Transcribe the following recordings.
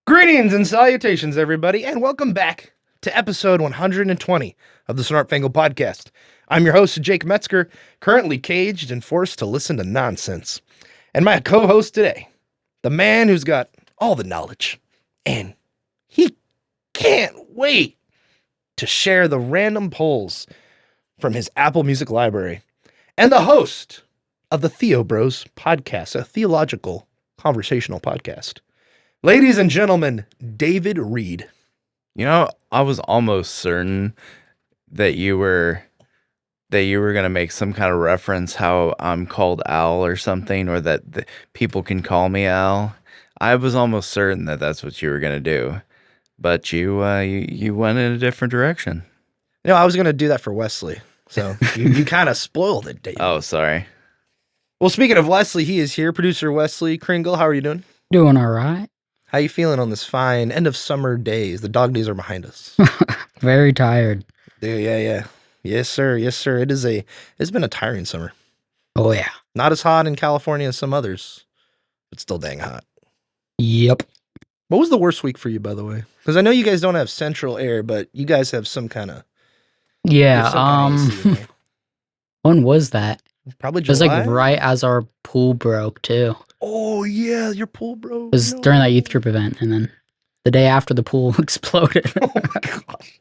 Greetings and salutations, everybody, and welcome back to episode 120 of the Snarp Fangle podcast. I'm your host, Jake Metzger, currently caged and forced to listen to nonsense. And my co-host today, the man who's got all the knowledge, and he can't wait to share the random polls from his Apple Music library, and the host of the Theo Bros podcast, a theological conversational podcast. Ladies and gentlemen, David Reed. You know, I was almost certain that you were gonna make some kind of reference how I'm called Al or something, or that people can call me Al. I was almost certain that that's what you were gonna do, but you went in a different direction. You know, I was going to do that for Wesley, so you kind of spoiled it, David. Oh, sorry. Well, speaking of Wesley, he is here. Producer Wesley Kringle, how are you doing? Doing all right. How you feeling on this fine end of summer days? The dog days are behind us. Very tired. Yeah. Yes, sir. It's been a tiring summer. Oh, yeah. Not as hot in California as some others, but still dang hot. Yep. What was the worst week for you, by the way? Because I know you guys don't have central air, but you guys have some kind of... Yeah. When was that? Probably It was July? like right as our pool broke, too. Oh, yeah, your pool broke. It was during that youth group event, and then the day after the pool exploded. Oh, my gosh.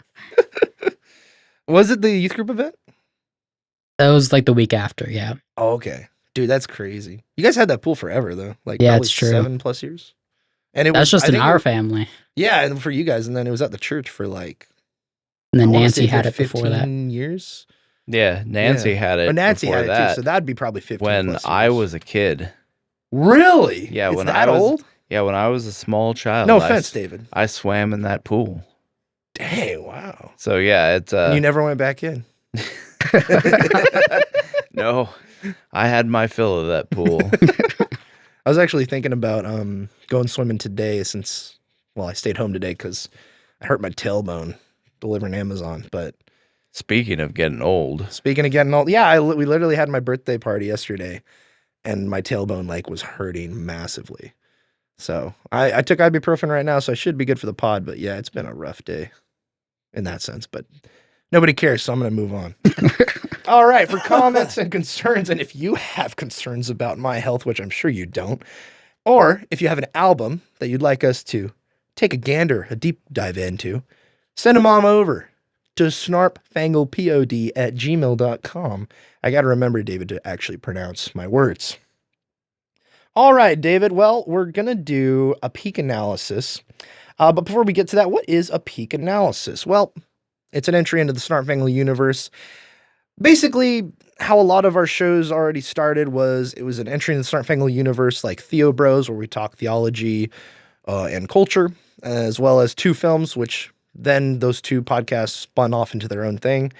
Was it the youth group event? That was like the week after, yeah. Oh, okay. Dude, that's crazy. You guys had that pool forever, though. Like, Yeah, probably it's true. 7+ years. And it That's was just I in think our it- family. Yeah, and for you guys, and then it was at the church for like... And then I wanna Nancy say had good it before that. 15 years? Yeah, Nancy had it. Or Nancy before had it that, too, so that'd be probably 15 when plus I years. was a kid. Really? Yeah, It's when that I was old? Yeah, when I was a small child. No offense, David. I swam in that pool. Dang, wow. So yeah, it's And you never went back in. no. I had my fill of that pool. I was actually thinking about going swimming today I stayed home today because I hurt my tailbone delivering Amazon. But Speaking of getting old, speaking of getting old, yeah, we literally had my birthday party yesterday, and my tailbone was hurting massively. So I took ibuprofen right now, so I should be good for the pod. But yeah, it's been a rough day in that sense. But nobody cares, so I'm going to move on. All right, for comments and concerns, and if you have concerns about my health, which I'm sure you don't, or if you have an album that you'd like us to take a deep dive into, send them on over to snarpfanglepod@gmail.com. I got to remember, David, to actually pronounce my words. All right, David. Well, we're going to do a peak analysis. But before we get to that, what is a peak analysis? Well, it's an entry into the Snarp Fangle universe. Basically, how a lot of our shows already started was it was an entry in the Snarp Fangle universe like Theo Bros, where we talk theology and culture, as well as two films, which then those two podcasts spun off into their own thing.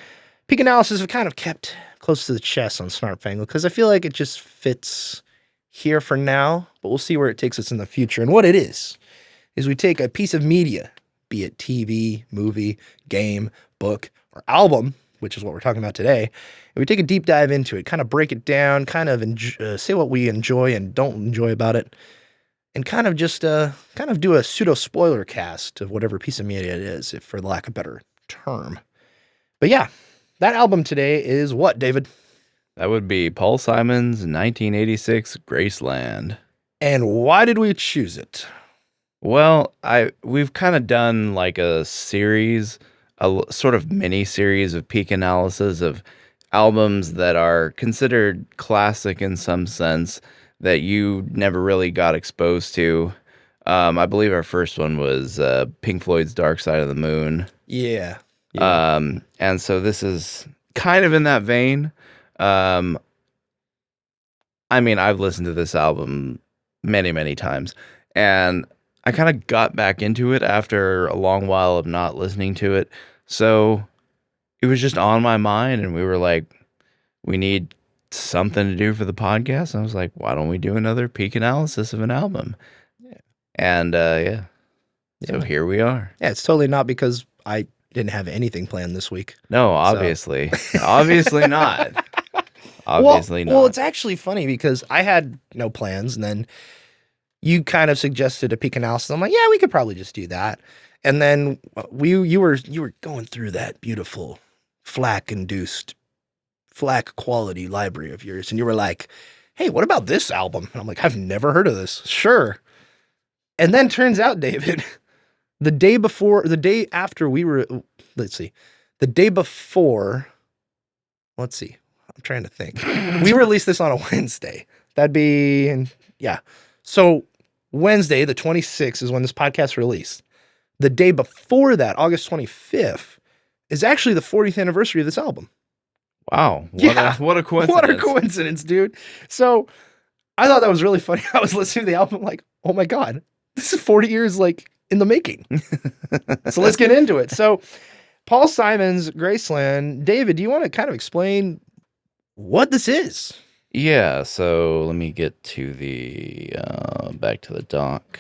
Peak analysis have kind of kept close to the chest on Snarp Fangle because I feel like it just fits here for now, but we'll see where it takes us in the future. And what it is we take a piece of media, be it TV, movie, game, book, or album, which is what we're talking about today, and we take a deep dive into it, kind of break it down, kind of say what we enjoy and don't enjoy about it, and kind of just do a pseudo spoiler cast of whatever piece of media it is, if for lack of a better term. But yeah, that album today is what, David? that would be Paul Simon's 1986 Graceland. And why did we choose it? Well, we've kind of done like a series, sort of mini series of peak analysis of albums that are considered classic in some sense that you never really got exposed to. I believe our first one was Pink Floyd's Dark Side of the Moon. Yeah. And so this is kind of in that vein. I mean, I've listened to this album many, many times, and I kind of got back into it after a long while of not listening to it. So it was just on my mind, and we were like, we need something to do for the podcast. And I was like, why don't we do another peak analysis of an album? Yeah. And so here we are. Yeah, it's totally not because I didn't have anything planned this week. No, obviously. Obviously not. Obviously not. Well, it's actually funny because I had no plans, and then you kind of suggested a peak analysis. I'm like, yeah, we could probably just do that. And then you were going through that beautiful FLAC quality library of yours, and you were like, hey, what about this album? And I'm like, I've never heard of this. Sure. And then turns out, David, the day after we were, let's see, the day before, let's see, I'm trying to think. We released this on a Wednesday. That'd be, yeah. So Wednesday, the 26th, is when this podcast released. The day before that, August 25th, is actually the 40th anniversary of this album. Wow. What a coincidence. What a coincidence, dude. So I thought that was really funny. I was listening to the album like, oh my God, this is 40 years like in the making. So let's get into it. So Paul Simon's Graceland. David, do you want to kind of explain what this is? Yeah, so let me get to the back to the doc.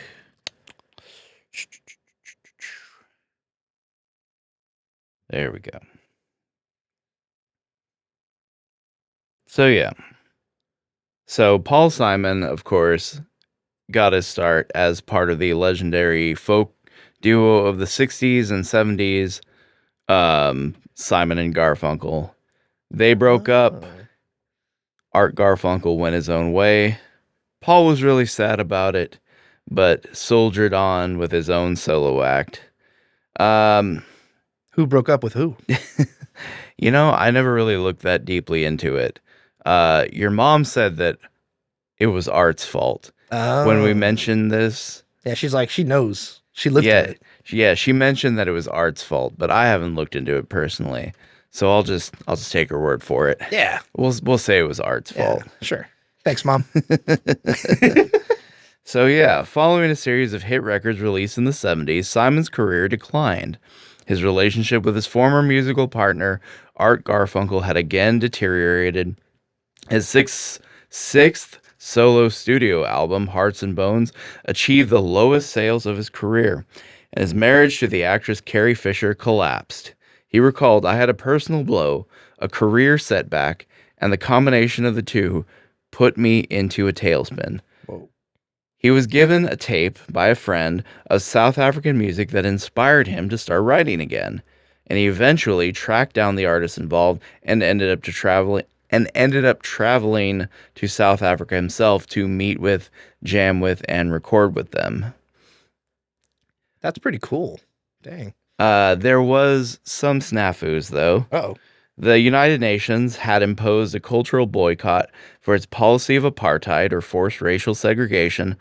There we go. So yeah. So Paul Simon, of course, got his start as part of the legendary folk duo of the 60s and 70s, Simon and Garfunkel. They broke up. Art Garfunkel went his own way. Paul was really sad about it, but soldiered on with his own solo act. Who broke up with who? You know, I never really looked that deeply into it. Your mom said that it was Art's fault when we mentioned this. Yeah, she's like, she knows. She lived it. Yeah, she mentioned that it was Art's fault, but I haven't looked into it personally. So I'll just take her word for it. Yeah. We'll say it was Art's fault. Sure. Thanks, Mom. So yeah, following a series of hit records released in the 70s, Simon's career declined. His relationship with his former musical partner, Art Garfunkel, had again deteriorated. His sixth solo studio album, Hearts and Bones, achieved the lowest sales of his career, and his marriage to the actress Carrie Fisher collapsed. He recalled, "I had a personal blow, a career setback, and the combination of the two put me into a tailspin." Whoa. He was given a tape by a friend of South African music that inspired him to start writing again, and he eventually tracked down the artists involved and ended up traveling to South Africa himself to meet with, jam with, and record with them. That's pretty cool. Dang. There was some snafus, though. Uh-oh. The United Nations had imposed a cultural boycott for its policy of apartheid or forced racial segregation.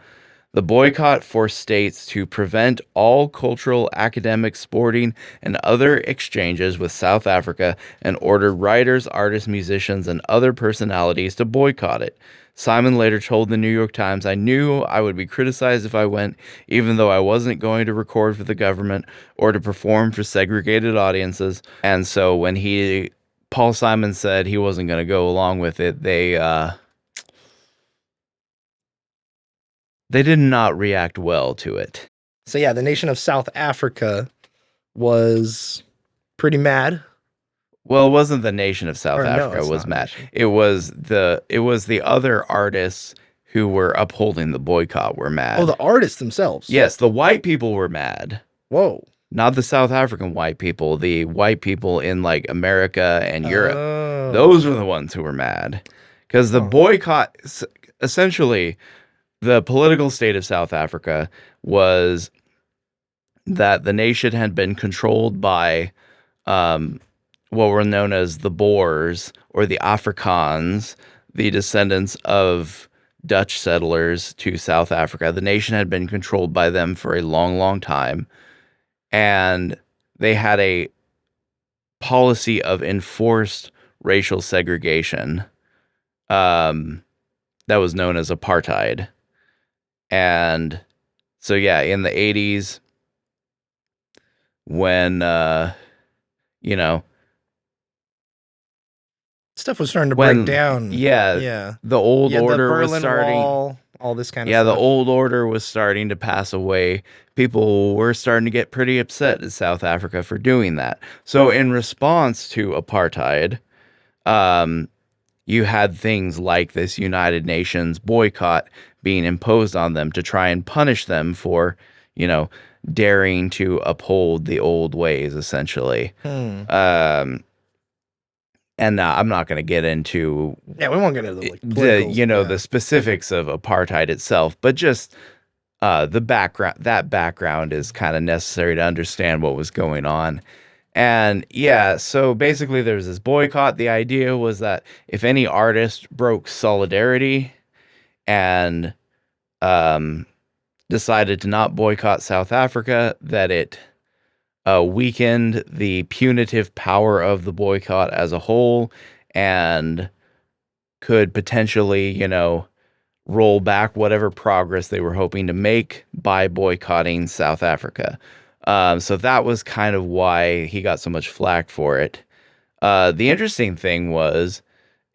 The boycott forced states to prevent all cultural, academic, sporting, and other exchanges with South Africa and ordered writers, artists, musicians, and other personalities to boycott it. Simon later told the New York Times, "I knew I would be criticized if I went, even though I wasn't going to record for the government or to perform for segregated audiences." And so when Paul Simon said he wasn't going to go along with it, they did not react well to it. So yeah, the nation of South Africa was pretty mad. Well, it wasn't the nation of South Or no, Africa it's was not a mad. nation. It was the other artists who were upholding the boycott were mad. Oh, the artists themselves. Yes, the white people were mad. Whoa. Not the South African white people, the white people in like America and Europe. Oh. Those were the ones who were mad. Because the boycott, essentially, the political state of South Africa was that the nation had been controlled by what were known as the Boers or the Afrikaans, the descendants of Dutch settlers to South Africa. The nation had been controlled by them for a long, long time. And they had a policy of enforced racial segregation that was known as apartheid. And so, yeah, in the 80s, when, stuff was starting to break down. Yeah. The old order was starting. Wall, all this kind of Yeah, stuff. the old order was starting to pass away. People were starting to get pretty upset at South Africa for doing that. So in response to apartheid, you had things like this United Nations boycott being imposed on them to try and punish them for, you know, daring to uphold the old ways, essentially. Hmm. And I'm not going to get into Yeah, we won't get into the like political. the specifics of apartheid itself, but just the background. That background is kind of necessary to understand what was going on. And yeah, so basically there was this boycott. The idea was that if any artist broke solidarity and um, decided to not boycott South Africa, that it weakened the punitive power of the boycott as a whole and could potentially, roll back whatever progress they were hoping to make by boycotting South Africa. So that was kind of why he got so much flack for it. The interesting thing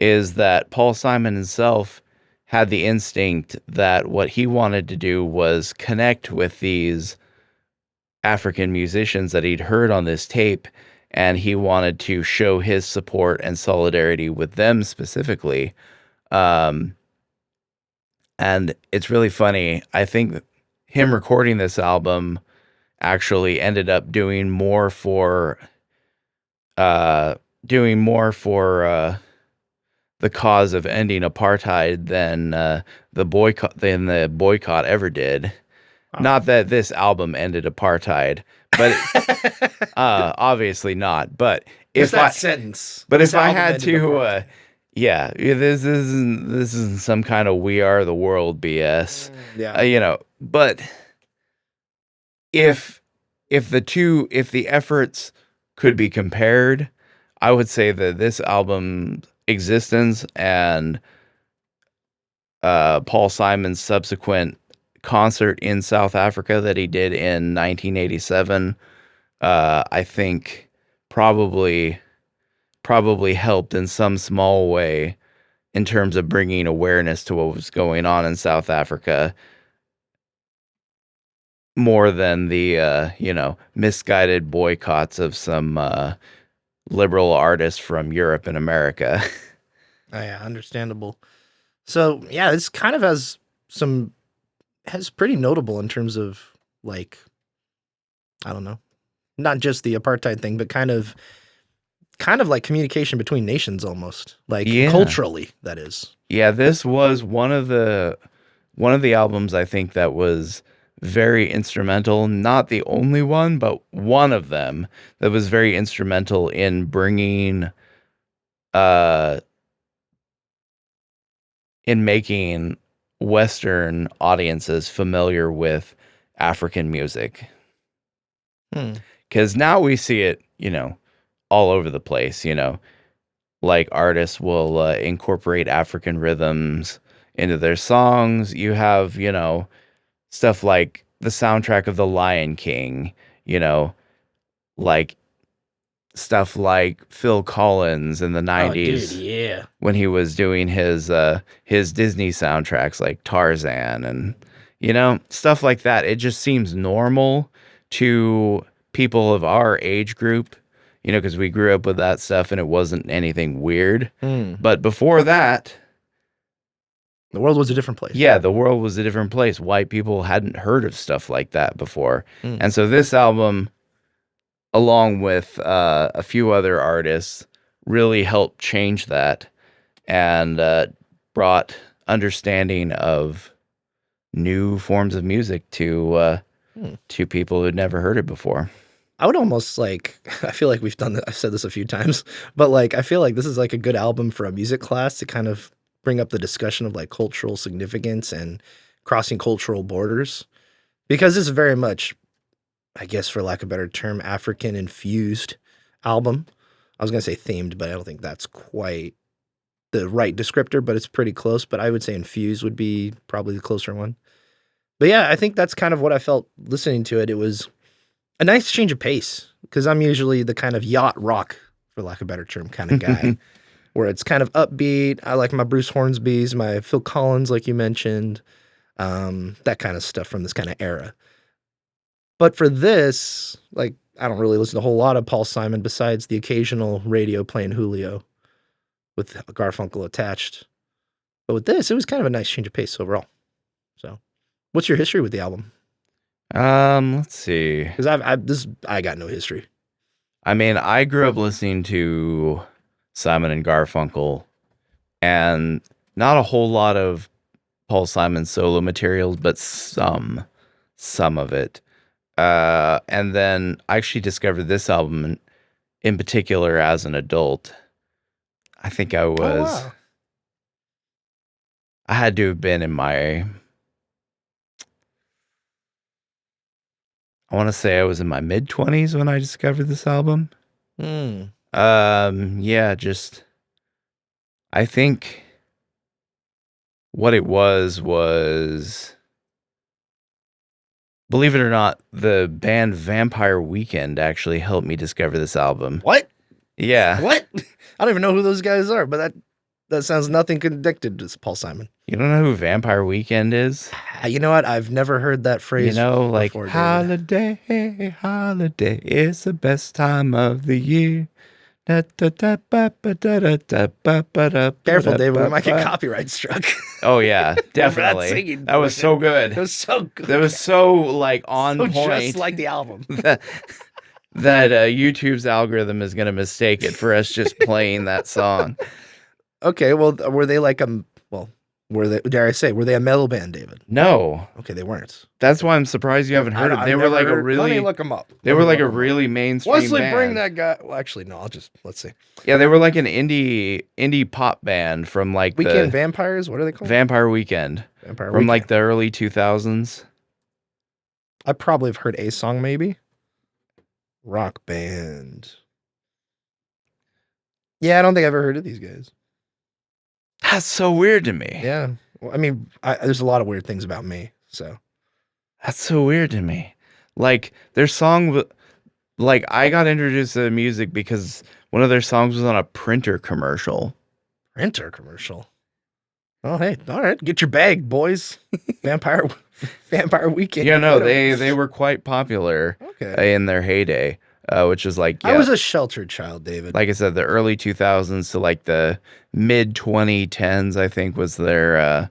is that Paul Simon himself had the instinct that what he wanted to do was connect with these African musicians that he'd heard on this tape, and he wanted to show his support and solidarity with them specifically. Um, and it's really funny. I think him recording this album actually ended up uh, doing more for the cause of ending apartheid than the boycott ever did. Wow. Not that this album ended apartheid, but obviously not. But It's if that I sentence. but This if I album had ended to, apartheid. yeah, this isn't some kind of "We Are the World" BS, Yeah. But if if the efforts could be compared, I would say that this album's existence and Paul Simon's subsequent concert in South Africa that he did in 1987, I think probably helped in some small way in terms of bringing awareness to what was going on in South Africa more than the misguided boycotts of some liberal artists from Europe and America. Oh, yeah, understandable. So yeah, this kind of has pretty notable in terms of like, I don't know, not just the apartheid thing, but kind of like communication between nations almost, like Yeah. culturally, that is. Yeah, this was one of the albums I think that was very instrumental, not the only one, but one of them that was very instrumental in bringing uh in making Western audiences familiar with African music. Hmm. Because now we see it, all over the place, like artists will incorporate African rhythms into their songs. You have, stuff like the soundtrack of The Lion King, like stuff like Phil Collins in the Oh, dude, 90s yeah. when he was doing his Disney soundtracks like Tarzan and stuff like that. It just seems normal to people of our age group, because we grew up with that stuff and it wasn't anything weird. Hmm. But before that, The world was a different place. yeah, the world was a different place. White people hadn't heard of stuff like that before. Hmm. And so this album, along with a few other artists, really helped change that and brought understanding of new forms of music to people who'd never heard it before. I would almost like, I feel like we've done that. I've said this a few times, but like, I feel like this is like a good album for a music class to kind of bring up the discussion of like cultural significance and crossing cultural borders, because this is very much, I guess, for lack of a better term, African infused album. I was going to say themed, but I don't think that's quite the right descriptor, but it's pretty close. But I would say infused would be probably the closer one. But yeah, I think that's kind of what I felt listening to it. It was a nice change of pace, because I'm usually the kind of yacht rock, for lack of a better term, kind of guy, where it's kind of upbeat. I like my Bruce Hornsby's, my Phil Collins, like you mentioned, that kind of stuff from this kind of era. But for this, like, I don't really listen to a whole lot of Paul Simon besides the occasional radio playing Julio. with Garfunkel attached. But with this, it was kind of a nice change of pace overall. So, what's your history with the album? Let's see. Because I got no history. I mean, I grew up listening to Simon and Garfunkel, and not a whole lot of Paul Simon solo materials, but some of it. And then I actually discovered this album in particular as an adult. I think I was. Oh, wow. I had to have been in my. I want to say I was in my mid-20s when I discovered this album. Yeah, just I think what it was, believe it or not, the band Vampire Weekend actually helped me discover this album. What? Yeah. What? I don't even know who those guys are, but that sounds nothing connected to Paul Simon. You don't know who Vampire Weekend is? You know what? I've never heard that phrase. You know, like before, holiday, holiday, it's the best time of the year. Careful, David. We might get copyright struck. Oh yeah, definitely. singing That was so good. It was so good. That was so like on So point. just like the album. that YouTube's algorithm is gonna mistake it for us just playing that song. Okay, well, were they like were they? Dare I say, were they a metal band, David? No, Okay, they weren't. that's why I'm surprised you haven't heard of. They were like a really. Let me look them up. They were like a really mainstream Wesley, band. bring that guy. Well, actually, no. Let's see. Yeah, they were like an indie pop band from like Weekend the Vampires. What are they called? Vampire Weekend Vampire from like Weekend. the early 2000s. I probably have heard a song, maybe. Rock band. Yeah, I don't think I've ever heard of these guys. That's so weird to me. Yeah, well, I mean, there's a lot of weird things about me. So That's so weird to me. Like their song, like I got introduced to the music because one of their songs was on a printer commercial. printer commercial. Oh, hey, all right, get your bag, boys. Vampire Weekend. Yeah, no, they were quite popular Okay. in their heyday, which is like I was a sheltered child, David. like I said, the early 2000s to like the mid 2010s. I think was their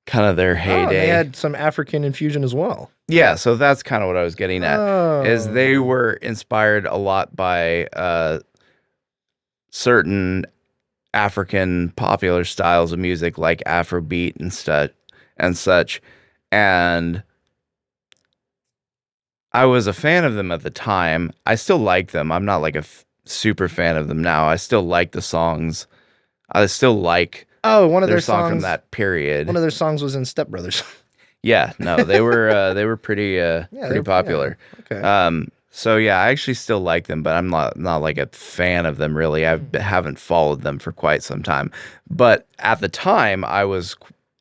kind of their Oh, heyday. they had some African infusion as well. Yeah, so that's kind of what I was getting at. Is they Oh. were inspired a lot by certain African popular styles of music like Afrobeat and such. And I was a fan of them at the time. I still like them. I'm not like a super fan of them now. I still like the songs. I still like one of their their song songs from that period. One of their songs was in Step Brothers. Yeah, no, they were pretty they're- popular. Okay. So yeah, I actually still like them, but I'm not like a fan of them really. I haven't followed them for quite some time. But at the time, I was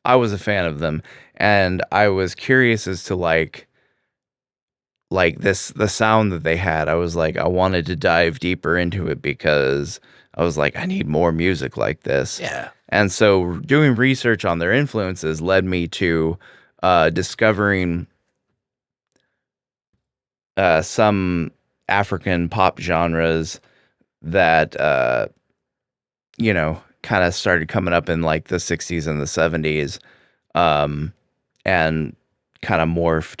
a fan of them, and I was curious as to like the sound that they had. I was like, I wanted to dive deeper into it because I was like, I need more music like this. Yeah. And so doing research on their influences led me to discovering some African pop genres that kind of started coming up in like the 60s and the 70s, and kind of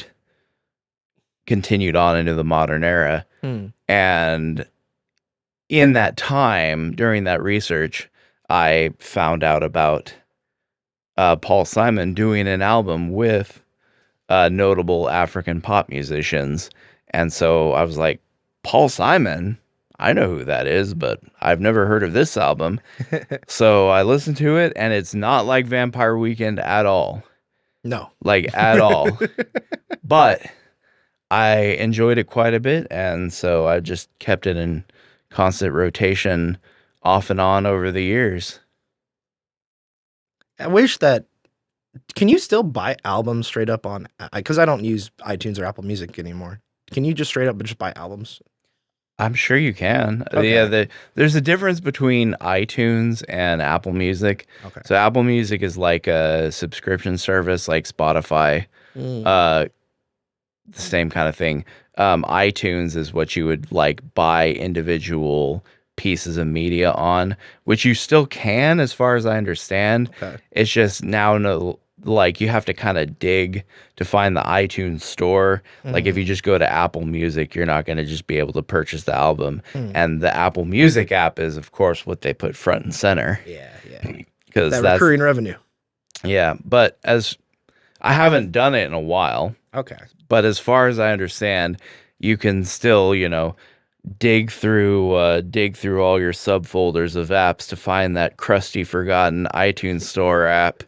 continued on into the modern era. And in that time, during that research, I found out about Paul Simon doing an album with notable African pop musicians. And so I was like, Paul Simon, I know who that is, but I've never heard of this album. So I listened to it, and it's not like Vampire Weekend at all. No. Like, at all. But I enjoyed it quite a bit, and so I just kept it in constant rotation off and on over the years. I wish that. Can you still buy albums straight up on? Because I don't use iTunes or Apple Music anymore. Can you just straight up just buy albums? I'm sure you can. Okay. Yeah, there's a difference between iTunes and Apple Music. Okay. So Apple Music is like a subscription service like Spotify, the same kind of thing. iTunes is what you would like buy individual pieces of media on, which you still can, as far as I understand. Okay. It's just now no, like you have to kind of dig to find the iTunes store. Like if you just go to Apple Music, you're not going to just be able to purchase the album. Mm. And the Apple Music app is, of course, what they put front and center. Yeah. Because That that's recurring revenue. yeah. But as I haven't done it in a while, Okay. but as far as I understand, you can still, dig through all your subfolders of apps to find that crusty, forgotten iTunes store app,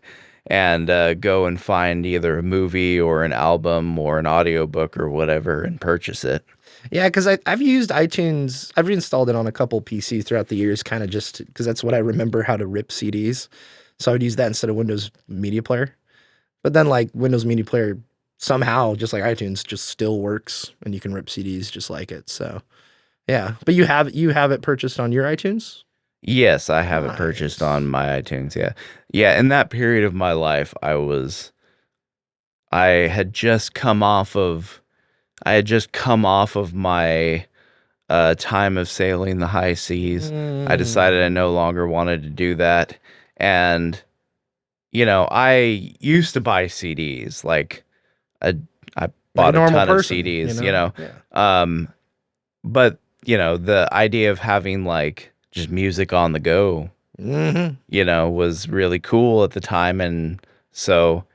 and go and find either a movie or an album or an audiobook or whatever and purchase it. Yeah, because I've used iTunes. I've reinstalled it on a couple PCs throughout the years, kind of just because that's what I remember how to rip CDs. So I would use that instead of Windows Media Player. But then like Windows Media Player somehow, just like iTunes, just still works, and you can rip CDs just like it. So yeah, but you have it purchased on your iTunes? Yes, I have it purchased Nice. on my iTunes. Yeah. Yeah, in that period of my life, I had just come off of my time of sailing the high seas. I decided I no longer wanted to do that. And, I used to buy CDs. Like, I Like a bought a normal ton person, of CDs, Yeah. But, the idea of having, like, just music on the go, was really cool at the time. And so,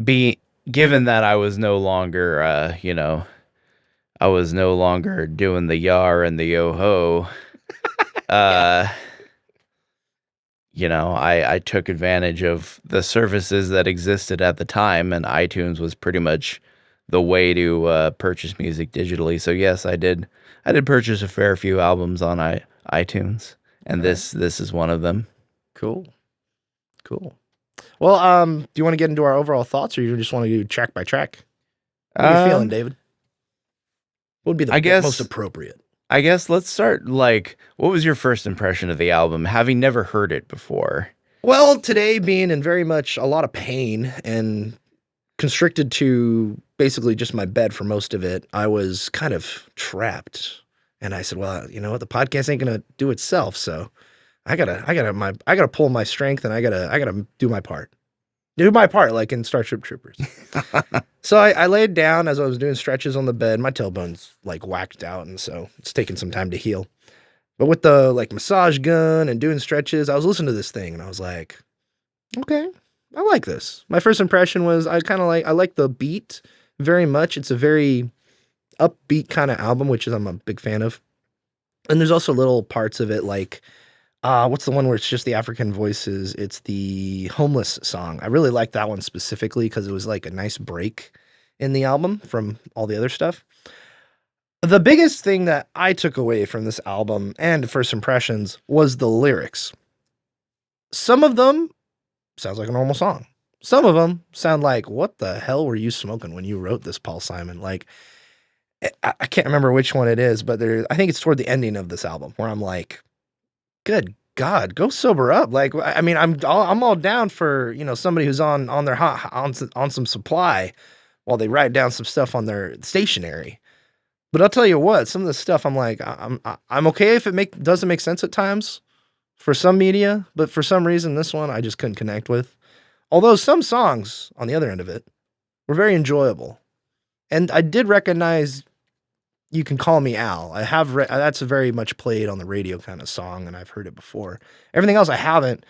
be given that I was no longer, I was no longer doing the yar and the yo ho. Uh, I took advantage of the services that existed at the time, and iTunes was pretty much the way to purchase music digitally. So yes, I did. I did purchase a fair few albums on iTunes, and Okay. this is one of them. Cool. Well, do you want to get into our overall thoughts, or you just want to do track by track? What are you feeling, David? What would be the I guess most appropriate? I guess let's start. Like, what was your first impression of the album, having never heard it before? Well, today being in very much a lot of pain and constricted to basically just my bed for most of it, I was kind of trapped. And I said, well, you know what? The podcast ain't gonna do itself, so I gotta pull my strength, and I gotta do my part. Do my part, like in Starship Troopers. So I laid down as I was doing stretches on the bed. My tailbone's like whacked out, and so it's taking some time to heal. But with the like massage gun and doing stretches, I was listening to this thing, and I was like, okay, I like this. My first impression was I like the beat very much. It's a very upbeat kind of album, which is I'm a big fan of. And there's also little parts of it like what's the one where it's just the African voices? It's the Homeless song. I really like that one specifically because it was like a nice break in the album from all the other stuff. The biggest thing that I took away from this album and first impressions was the lyrics. Some of them sounds like a normal song. Some of them sound like, what the hell were you smoking when you wrote this, Paul Simon? Like, I can't remember which one it is, but I think it's toward the ending of this album where I'm like, good God, go sober up. Like, I mean, I'm all down for, somebody who's on their on some supply while they write down some stuff on their stationery. But I'll tell you what, some of the stuff I'm like, I'm okay if it doesn't make sense at times for some media, but for some reason this one I just couldn't connect with. Although some songs on the other end of it were very enjoyable, and I did recognize "You Can Call Me Al." I have that's a very much played on the radio kind of song, and I've heard it before. Everything else I haven't,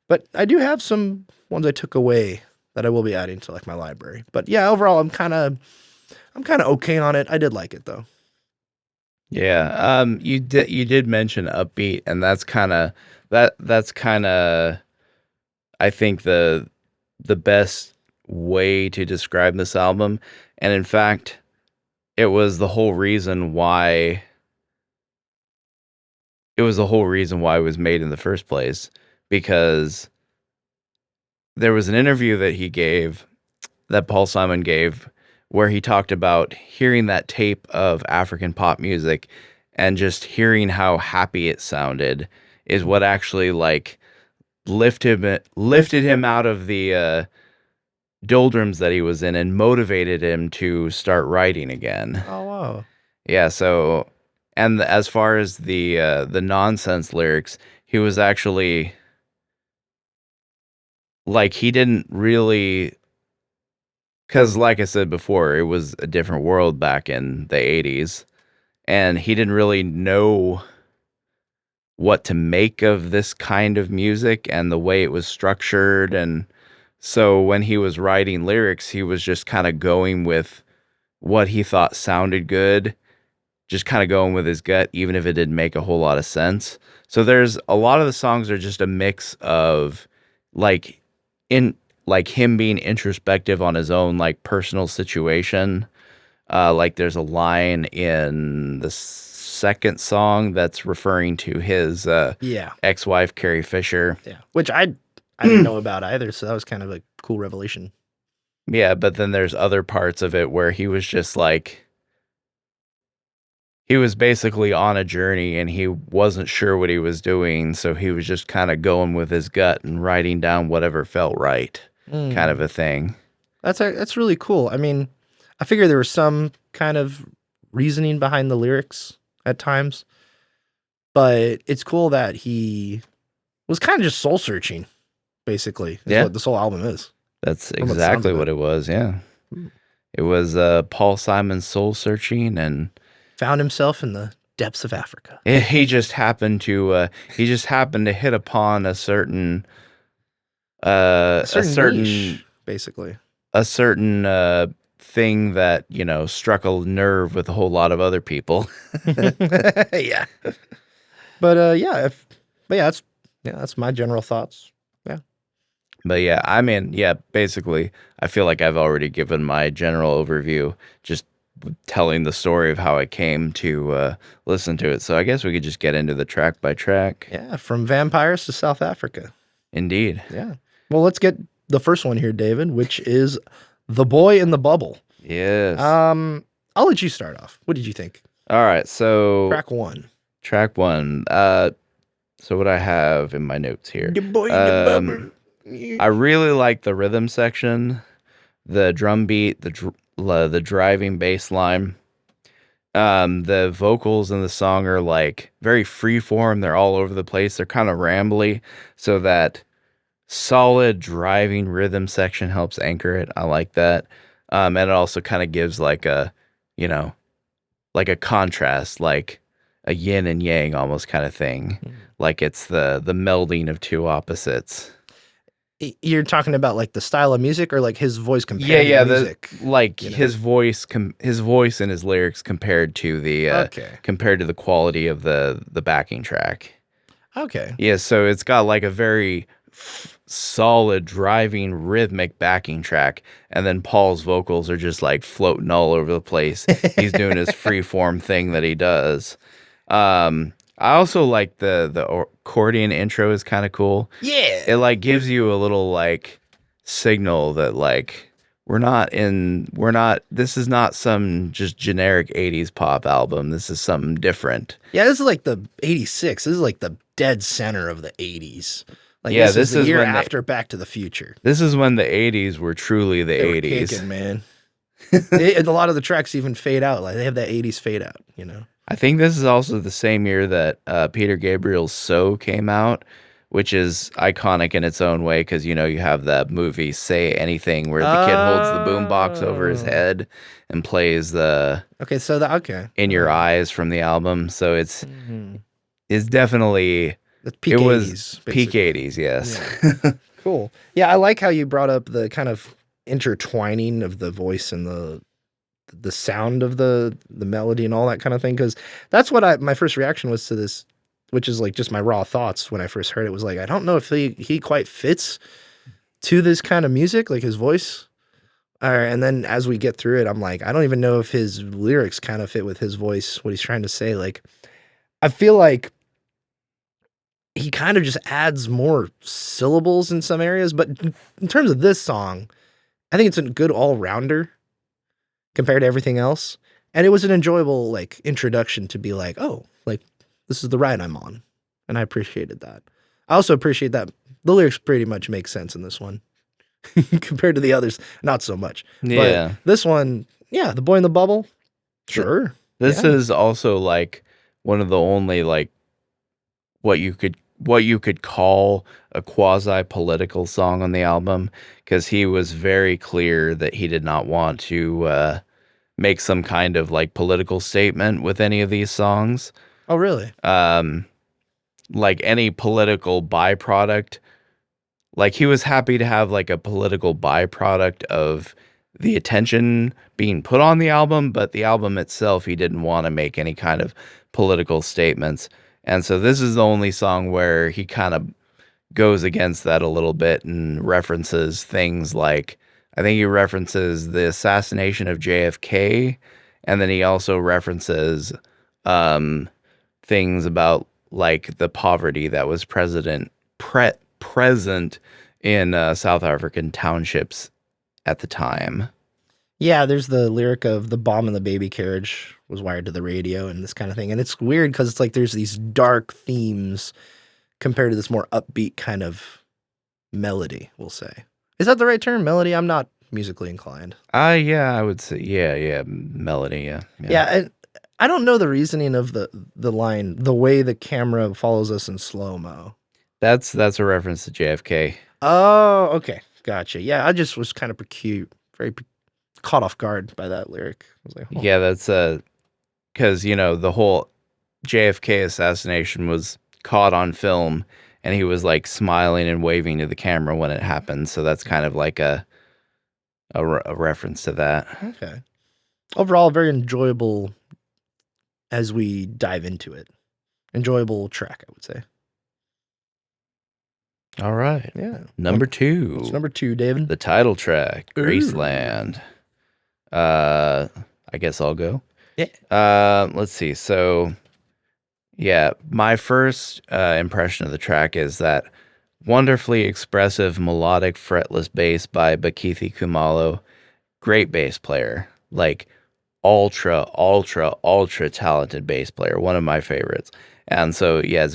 but I do have some ones I took away that I will be adding to like my library. But yeah, overall I'm kind of okay on it. I did like it though. Yeah, you did mention upbeat, and that's kind of I think the best way to describe this album. And in fact, it was the whole reason why it was made in the first place, because there was an interview that Paul Simon gave, where he talked about hearing that tape of African pop music and just hearing how happy it sounded is what actually like lifted him out of the doldrums that he was in and motivated him to start writing again. Oh wow. Yeah, so And as far as the nonsense lyrics, he was actually like he didn't really, because like I said before, it was a different world back in the 80s, and he didn't really know what to make of this kind of music and the way it was structured. And so when he was writing lyrics, he was just kind of going with what he thought sounded good, just kind of going with his gut, even if it didn't make a whole lot of sense. So there's a lot of the songs are just a mix of like in like him being introspective on his own like personal situation. Like there's a line in the second song that's referring to his Yeah. ex-wife Carrie Fisher. Yeah. Which I didn't know about either, so that was kind of a cool revelation. Yeah, but then there's other parts of it where he was just like he was basically on a journey and he wasn't sure what he was doing, so he was just kind of going with his gut and writing down whatever felt right, kind of a thing. That's really cool. I mean, I figure there was some kind of reasoning behind the lyrics at times, but it's cool that he was kind of just soul searching, basically. Is Yeah. what this whole album is. That's From what sounds exactly of what it. it was, yeah. Hmm. It was Paul Simon's soul searching, and Found himself in the depths of Africa. he just happened to hit upon a certain A a certain niche, basically. certain thing that, you know, struck a nerve with a whole lot of other people. Yeah. But that's my general thoughts. Yeah. But yeah, I mean, yeah, basically, I feel like I've already given my general overview, just telling the story of how I came to listen to it. So I guess we could just get into the track by track. Yeah, from vampires to South Africa. Indeed. Yeah. Well, let's get the first one here, David, which is The Boy in the Bubble. Yes. I'll let you start off. What did you think? All right. So Track one. So what I have in my notes here. The Boy in the Bubble. I really like the rhythm section, the drum beat, the driving bass line. The vocals in the song are like very freeform. They're all over the place. They're kind of rambly, so that solid driving rhythm section helps anchor it. I like that. And it also kind of gives like a, you know, like a contrast, like a yin and yang almost kind of thing. Like it's the melding of two opposites. You're talking about like the style of music or like his voice compared Yeah, to the music? his voice, his voice and his lyrics compared to the compared to the quality of the backing track. Okay. Yeah, so it's got like a very solid driving rhythmic backing track, and then Paul's vocals are just like floating all over the place. He's doing his freeform thing that he does. I also like the accordion intro is kind of cool. Yeah. It like gives you a little like signal that like this is not some just generic 80s pop album. This is something different. Yeah, this is like the 86. This is like the dead center of the 80s. Like Yeah, this is the this is year when after Back to the Future. This is when the 80s were truly the They were 80s. kicking, man. A lot of the tracks even fade out. Like they have that 80s fade out, you know? I think this is also the same year that Peter Gabriel's So came out, which is iconic in its own way because, you know, you have that movie Say Anything where the kid holds the boombox over his head and plays the In Your Eyes from the album. So it's definitely the peak 80s. Peak Basically. 80s, yes. Yeah. Cool. Yeah, I like how you brought up the kind of intertwining of the voice and the sound of the melody and all that kind of thing, because that's what my first reaction was to this, which is like just my raw thoughts when I first heard it, was like, I don't know if he quite fits to this kind of music, like his voice. And then as we get through it, I'm like, I don't even know if his lyrics kind of fit with his voice, what he's trying to say. Like, I feel like he kind of just adds more syllables in some areas, but in terms of this song, I think it's a good all-rounder compared to everything else. And it was an enjoyable like introduction to be like, oh, like this is the ride I'm on. And I appreciated that. I also appreciate that the lyrics pretty much make sense in this one compared to the others. Not so much. Yeah. But this one, yeah, The Boy in the Bubble. Sure. This is also like one of the only like what you could call a quasi political song on the album, because he was very clear that he did not want to make some kind of like political statement with any of these songs. Oh, really? Like any political byproduct, like he was happy to have like a political byproduct of the attention being put on the album, but the album itself, he didn't want to make any kind of political statements. And so this is the only song where he kind of goes against that a little bit and references things like, I think he references the assassination of JFK, and then he also references things about like the poverty that was present in South African townships at the time. Yeah, there's the lyric of the bomb in the baby carriage was wired to the radio and this kind of thing. And it's weird because it's like there's these dark themes compared to this more upbeat kind of melody, we'll say. Is that the right term? Melody? I'm not musically inclined. Yeah, I would say yeah, melody, yeah. Yeah, and I don't know the reasoning of the line, the way the camera follows us in slow-mo. That's a reference to JFK. Oh, okay. Gotcha. Yeah, I just was kind of very caught off guard by that lyric. I was like, oh. Yeah, that's because the whole JFK assassination was caught on film, and he was like smiling and waving to the camera when it happened. So that's kind of like a reference to that. Okay. Overall, very enjoyable as we dive into it. Enjoyable track, I would say. All right. Yeah. Number 2. What's number 2, David? The title track, Ooh. Graceland. I guess I'll go. Yeah. Let's see. So, yeah, my first impression of the track is that wonderfully expressive melodic fretless bass by Bakithi Kumalo. Great bass player. Like ultra talented bass player. One of my favorites. And so, yeah,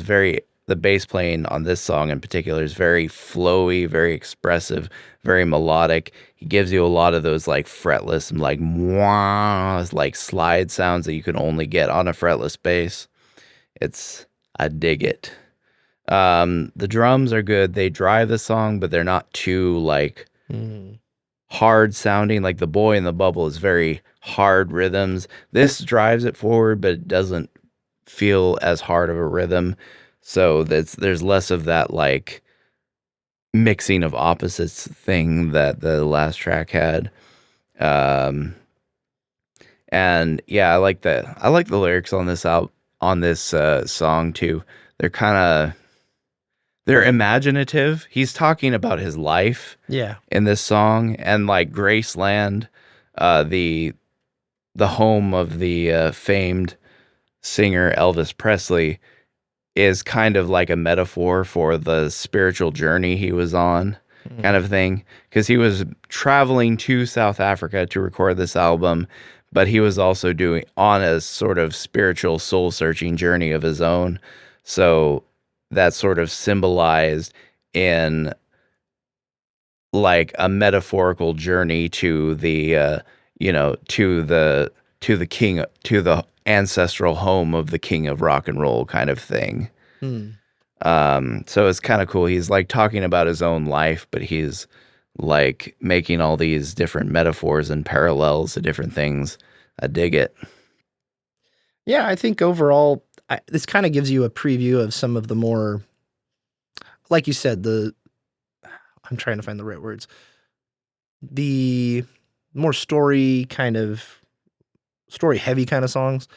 the bass playing on this song in particular is very flowy, very expressive, very melodic. He gives you a lot of those like fretless, like mwah, like slide sounds that you can only get on a fretless bass. I dig it. The drums are good. They drive the song, but they're not too like hard sounding. Like The Boy in the Bubble is very hard rhythms. This drives it forward, but it doesn't feel as hard of a rhythm. So there's less of that like mixing of opposites thing that the last track had. And yeah, I like the lyrics on this song too. They're imaginative. He's talking about his life in this song, and like Graceland, the home of the famed singer Elvis Presley, is kind of like a metaphor for the spiritual journey he was on, kind of thing. Because he was traveling to South Africa to record this album, but he was also on a sort of spiritual soul searching journey of his own. So that's sort of symbolized in like a metaphorical journey to the to the ancestral home of the king of rock and roll kind of thing. So it's kind of cool. He's like talking about his own life, but he's like making all these different metaphors and parallels to different things. I dig it. Yeah, I think overall, this kind of gives you a preview of some of the more, like you said, I'm trying to find the right words, the more story heavy kind of songs.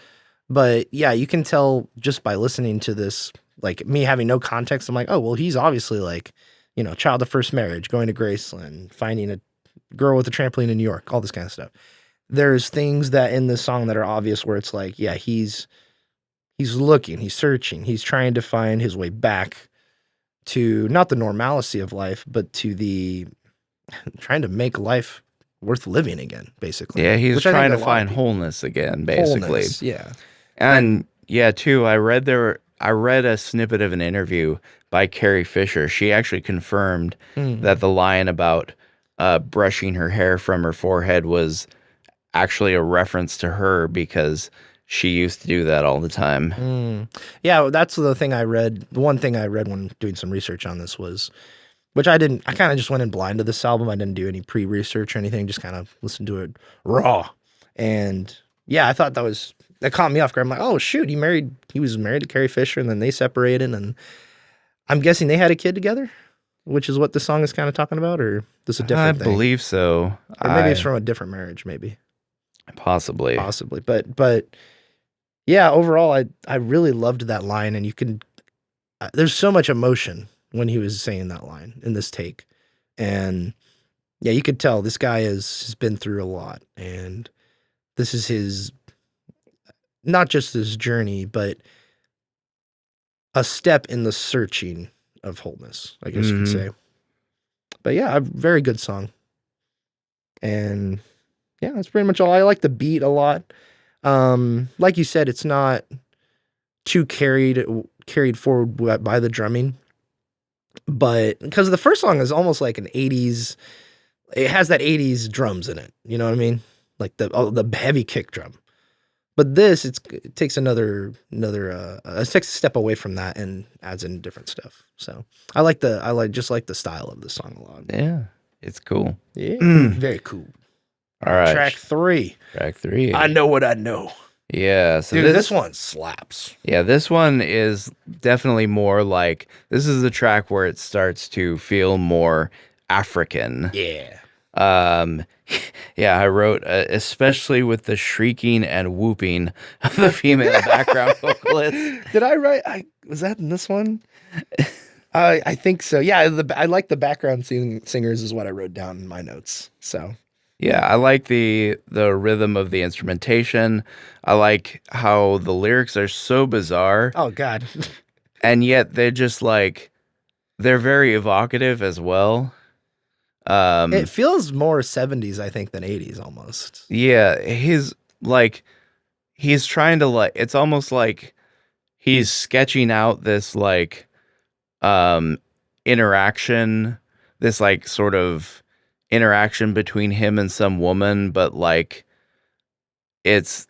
But yeah, you can tell just by listening to this, like me having no context, I'm like, oh, well, he's obviously like, child of first marriage, going to Graceland, finding a girl with a trampoline in New York, all this kind of stuff. There's things that in this song that are obvious where it's like, yeah, he's looking, he's searching, he's trying to find his way back to not the normalcy of life, but to trying to make life worth living again, basically. Yeah, he's trying to find wholeness again, basically. Wholeness, yeah. And yeah, too, I read a snippet of an interview by Carrie Fisher. She actually confirmed that the line about brushing her hair from her forehead was actually a reference to her, because she used to do that all the time. Yeah, that's the thing I read. The one thing I read when doing some research on this was, which I didn't, I kind of just went in blind to this album. I didn't do any pre-research or anything, just kind of listened to it raw. And yeah, I thought that caught me off guard. I'm like, oh shoot, he was married to Carrie Fisher and then they separated. And I'm guessing they had a kid together, which is what the song is kind of talking about, or this is a different I thing? believe so. Or maybe it's from a different marriage, maybe. Possibly. But yeah, overall, I really loved that line, and you can. There's so much emotion when he was saying that line in this take, and yeah, you could tell this guy has been through a lot, and this is his, not just his journey, but a step in the searching of wholeness, I guess you could say. But yeah, a very good song, and yeah, that's pretty much all. I like the beat a lot. Like you said, it's not too carried forward by the drumming, but because the first song is almost like an 80s, it has that 80s drums in it, you know what I mean, like the heavy kick drum. But this, it takes it takes a step away from that and adds in different stuff. So I just like the style of the song a lot. Yeah, it's cool. Yeah, very cool. All right, Track 3. Track 3. I know what I know. Yeah, so Dude, this one slaps. Yeah, this one is definitely more like, this is the track where it starts to feel more African. Yeah. Yeah, I wrote, especially with the shrieking and whooping of the female background vocalist. Did I write? Was that in this one? I think so. Yeah, I like the background singers is what I wrote down in my notes. So yeah, I like the rhythm of the instrumentation. I like how the lyrics are so bizarre. Oh God. And yet they're just like, they're very evocative as well. It feels more 70s, I think, than 80s almost. Yeah, he's trying to, like, it's almost like he's sketching out this like interaction, this like sort of interaction between him and some woman, but like it's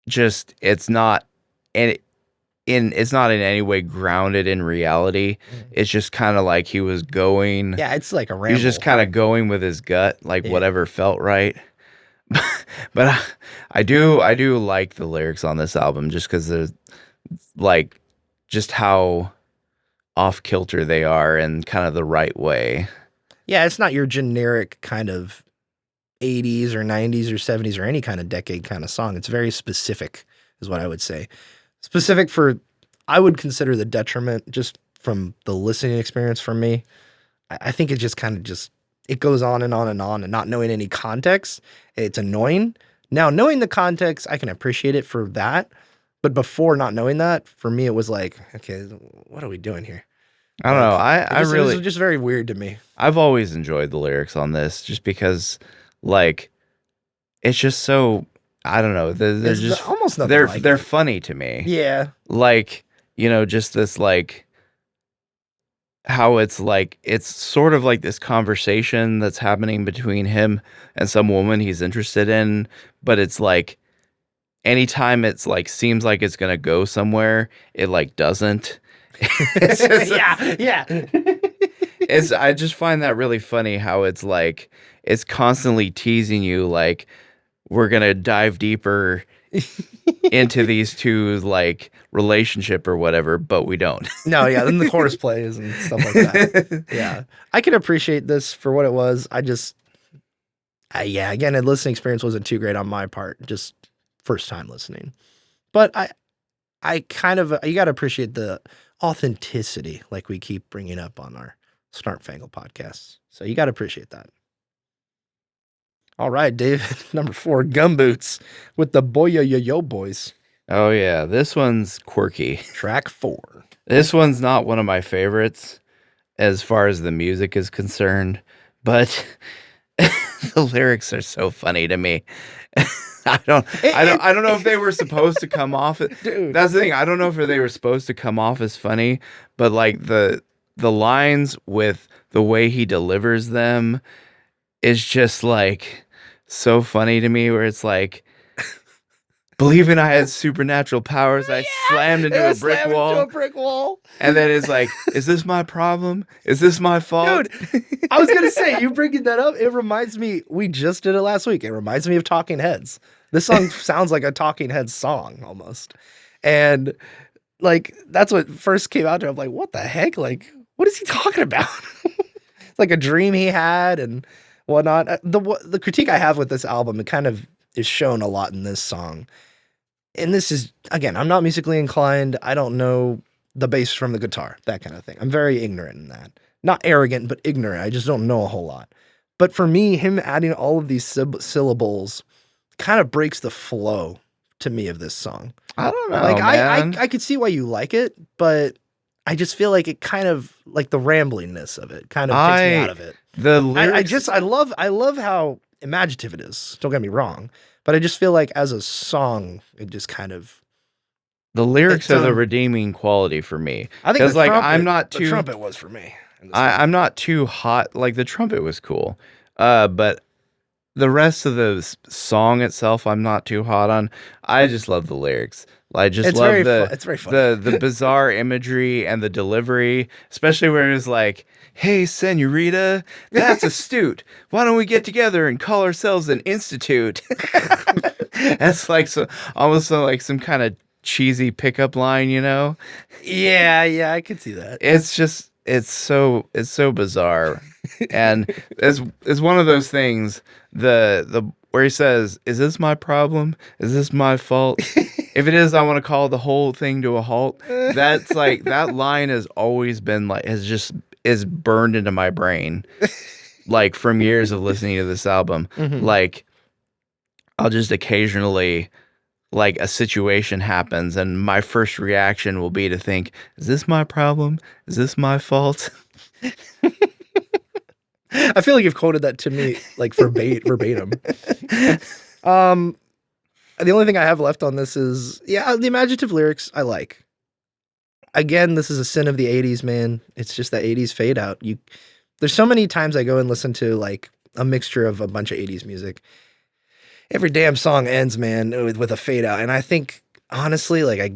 not it's not in any way grounded in reality. It's just kind of like he was going. Yeah, it's like a ramble. He was just kind of going with his gut, like whatever felt right. But I do like the lyrics on this album just because they're like just how off kilter they are in kind of the right way. Yeah, it's not your generic kind of 80s or 90s or 70s or any kind of decade kind of song. It's very specific, is what I would say. Specific for, I would consider the detriment just from the listening experience for me. I think it just kind of it goes on and on and on, and not knowing any context, it's annoying. Now, knowing the context, I can appreciate it for that. But before not knowing that, for me, it was like, okay, what are we doing here? I don't know. It was just very weird to me. I've always enjoyed the lyrics on this just because, like, it's just so, I don't know. They're just almost nothing. They're funny to me. Yeah. Like, you know, just this, like, how it's like, it's sort of like this conversation that's happening between him and some woman he's interested in, but it's like, anytime it's like, seems like it's gonna go somewhere, it like doesn't. It's just, yeah. I just find that really funny how it's like, it's constantly teasing you, like, we're gonna dive deeper into these two like relationship or whatever, but we don't. No, yeah, then the chorus plays and stuff like that. Yeah. I can appreciate this for what it was. Again, the listening experience wasn't too great on my part, just first time listening. But I kind of, you got to appreciate the authenticity, like we keep bringing up on our Snarp Fangle podcasts. So you got to appreciate that. All right, David, number 4, Gumboots with the Boy Yo Yo Yo Boys. Oh yeah, this one's quirky. Track 4. This one's not one of my favorites as far as the music is concerned, but the lyrics are so funny to me. I don't know if they were supposed to come off. Dude. That's the thing. I don't know if they were supposed to come off as funny, but like the lines with the way he delivers them is just like so funny to me, where it's like believing I had supernatural powers, I slammed into a brick Slam into wall. a brick wall. And then it's like, is this my problem? Is this my fault? Dude, I was gonna say, you bringing that up, it reminds me, we just did it last week. It reminds me of Talking Heads. This song sounds like a Talking Heads song almost. And like that's what first came out to. I'm like, what the heck? Like, what is he talking about? It's like a dream he had and whatnot. The critique I have with this album, it kind of is shown a lot in this song. And this is, again, I'm not musically inclined. I don't know the bass from the guitar, that kind of thing. I'm very ignorant in that. Not arrogant, but ignorant. I just don't know a whole lot. But for me, him adding all of these syllables kind of breaks the flow to me of this song. I don't know, Like man. I could see why you like it, but I just feel like it kind of like the ramblingness of it kind of takes me out of it. The lyrics, I love how imaginative it is. Don't get me wrong, but I just feel like as a song, it just kind of. the lyrics it's, are the redeeming quality for me. I think 'Cause, the like, trumpet, I'm not the too- trumpet was for me. in this one. I'm not too hot. Like the trumpet was cool, but the rest of the song itself, I'm not too hot on. I just love the lyrics. I just It's love very the it's very fun. the bizarre imagery and the delivery, especially where it's like, "Hey, senorita, that's astute. Why don't we get together and call ourselves an institute?" That's like almost like some kind of cheesy pickup line, you know? Yeah, I could see that. It's just it's so bizarre, and it's one of those things. The where he says, "Is this my problem? Is this my fault? If it is, I want to call the whole thing to a halt." That's like that line has always been like is burned into my brain, like from years of listening to this album. Mhm. Like I'll just occasionally. Like a situation happens and my first reaction will be to think, is this my problem? Is this my fault? I feel like you've quoted that to me like verbatim. The only thing I have left on this is the imaginative lyrics I like. Again, this is a sin of the 80s, man. It's just that 80s fade out. There's so many times I go and listen to like a mixture of a bunch of 80s music. Every damn song ends, man, with a fade out. And I think, honestly, like, I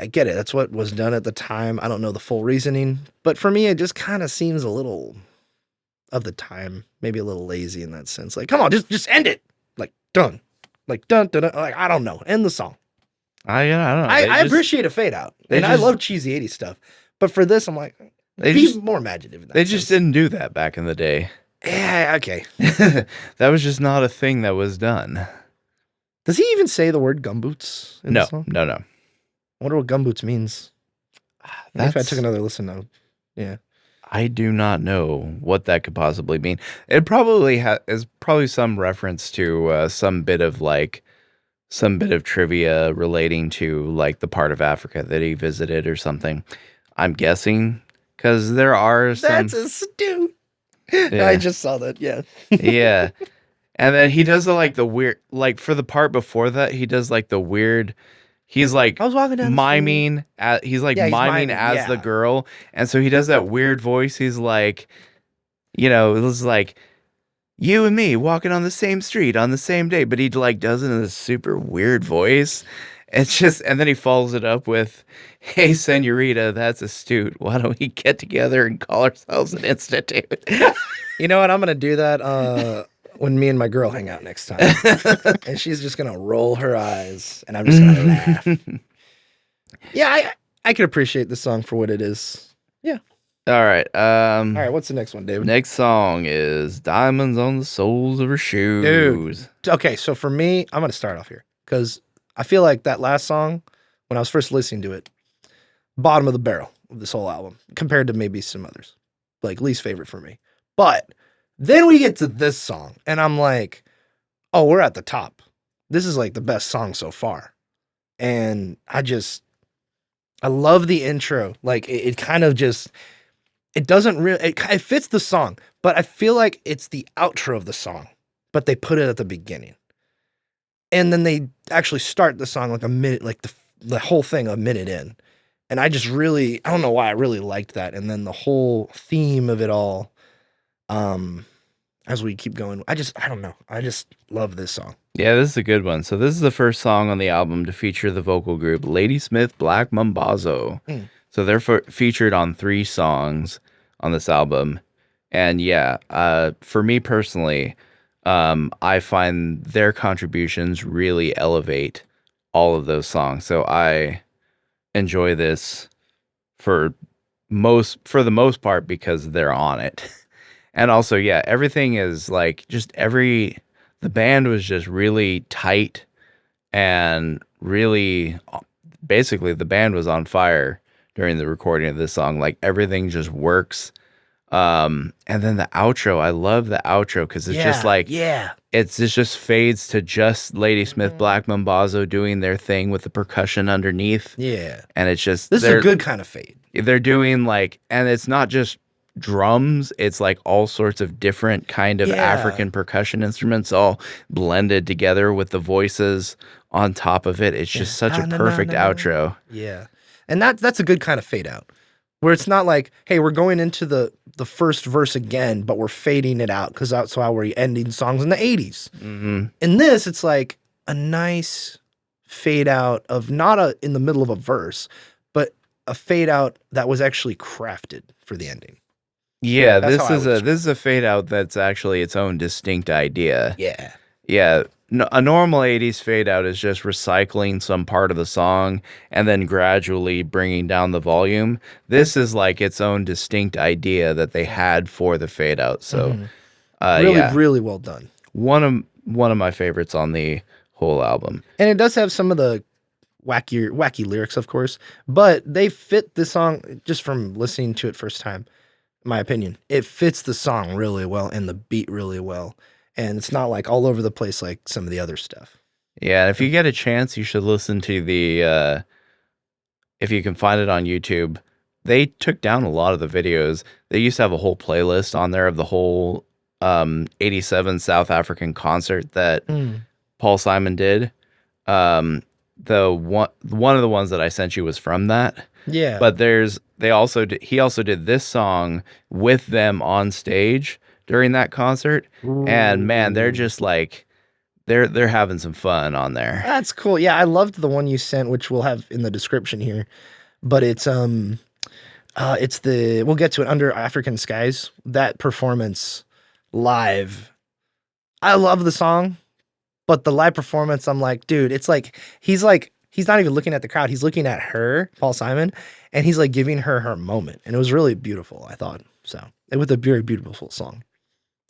get it. That's what was done at the time. I don't know the full reasoning. But for me, it just kind of seems a little of the time. Maybe a little lazy in that sense. Like, come on, just end it. Like, done. Like, dun, dun, dun. Like, I don't know. End the song. I don't know. I appreciate a fade out. And I love cheesy 80s stuff. But for this, I'm like, be more imaginative in that They sense. just didn't do that back in the day. Yeah, okay. That was just not a thing that was done. Does he even say the word gumboots in No, this song? no. I wonder what gumboots means. Maybe if I took another listen, yeah. I do not know what that could possibly mean. It probably is probably some reference to some bit of trivia relating to like the part of Africa that he visited or something. I'm guessing because there are some. That's astute. Yeah. I just saw that. Yeah. Yeah. And then he does the weird, like for the part before that, he does like the weird, he's like I was walking down the miming, he's like Yeah, he's miming miming, as the yeah. girl. And so he does that weird voice. He's like, it was like, you and me walking on the same street on the same day. But he like does it in this super weird voice. It's just, and then he follows it up with, hey, senorita, that's astute. Why don't we get together and call ourselves an institute? You know what? I'm gonna do that when me and my girl hang out next time, and she's just gonna roll her eyes, and I'm just gonna laugh. Yeah, I can appreciate the song for what it is. Yeah. All right. All right. What's the next one, David? Next song is Diamonds on the Soles of Her Shoes. Okay, so for me, I'm gonna start off here because I feel like that last song, when I was first listening to it, bottom of the barrel of this whole album compared to maybe some others, like least favorite for me. But then we get to this song, and I'm like, oh, we're at the top. This is like the best song so far. And I love the intro. Like it kind of just, it doesn't really, it fits the song, but I feel like it's the outro of the song, but they put it at the beginning. And then they actually start the song like a minute, like the whole thing a minute in. And I don't know why I really liked that. And then the whole theme of it all, as we keep going, I don't know. I just love this song. Yeah, this is a good one. So this is the first song on the album to feature the vocal group Ladysmith Black Mambazo. Mm. So they're featured on 3 songs on this album. And yeah, for me personally, I find their contributions really elevate all of those songs. So I enjoy this for for the most part because they're on it. And also, yeah, everything is like the band was just really tight and really basically the band was on fire during the recording of this song. Like everything just works. And then the outro, I love the outro because it's just like it just fades to just Ladysmith Black Mambazo doing their thing with the percussion underneath. Yeah. And it's just This is a good kind of fade. they're doing like, and it's not just drums, it's like all sorts of different kind of African percussion instruments all blended together with the voices on top of it. It's just such a perfect outro. Yeah. And that's a good kind of fade out. Where it's not like, hey, we're going into the first verse again, but we're fading it out because that's how we're ending songs in the 80s. Mm-hmm. In this, it's like a nice fade out of not in the middle of a verse, but a fade out that was actually crafted for the ending. Yeah, That's this is a fade out that's actually its own distinct idea. Yeah. Yeah, a normal 80s fade out is just recycling some part of the song and then gradually bringing down the volume. This is like its own distinct idea that they had for the fade out. So, really well done. One of my favorites on the whole album. And it does have some of the wacky lyrics, of course, but they fit the song just from listening to it first time. In my opinion, it fits the song really well and the beat really well. And it's not like all over the place like some of the other stuff. Yeah, if you get a chance, you should listen to if you can find it on YouTube. They took down a lot of the videos. They used to have a whole playlist on there of the whole 87 South African concert that Paul Simon did. One of the ones that I sent you was from that. Yeah. But he also did this song with them on stage during that concert. Ooh. And man, they're just like they're having some fun on there. That's cool. Yeah, I loved the one you sent, which we'll have in the description here. But it's we'll get to it, Under African Skies. That performance live. I love the song, but the live performance, I'm like, dude, it's like he's not even looking at the crowd. He's looking at her, Paul Simon, and he's like giving her moment. And it was really beautiful, I thought. So, it was a very beautiful song.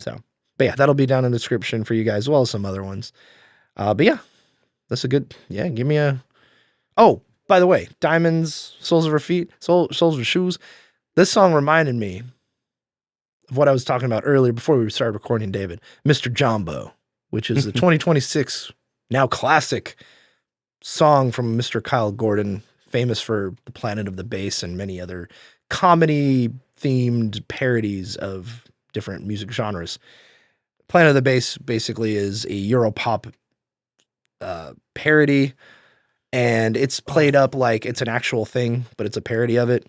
So, but yeah, that'll be down in the description for you guys, as well as some other ones. But yeah, that's a good, give me a, oh, by the way, Diamonds, Soles of Her Feet, Soles of Her Shoes. This song reminded me of what I was talking about earlier before we started recording, David, Mr. Jambo, which is the 2026 now classic song from Mr. Kyle Gordon, famous for The Planet of the Bass and many other comedy-themed parodies of different music genres. Planet of the Bass basically is a Europop parody, and it's played up like it's an actual thing, but it's a parody of it.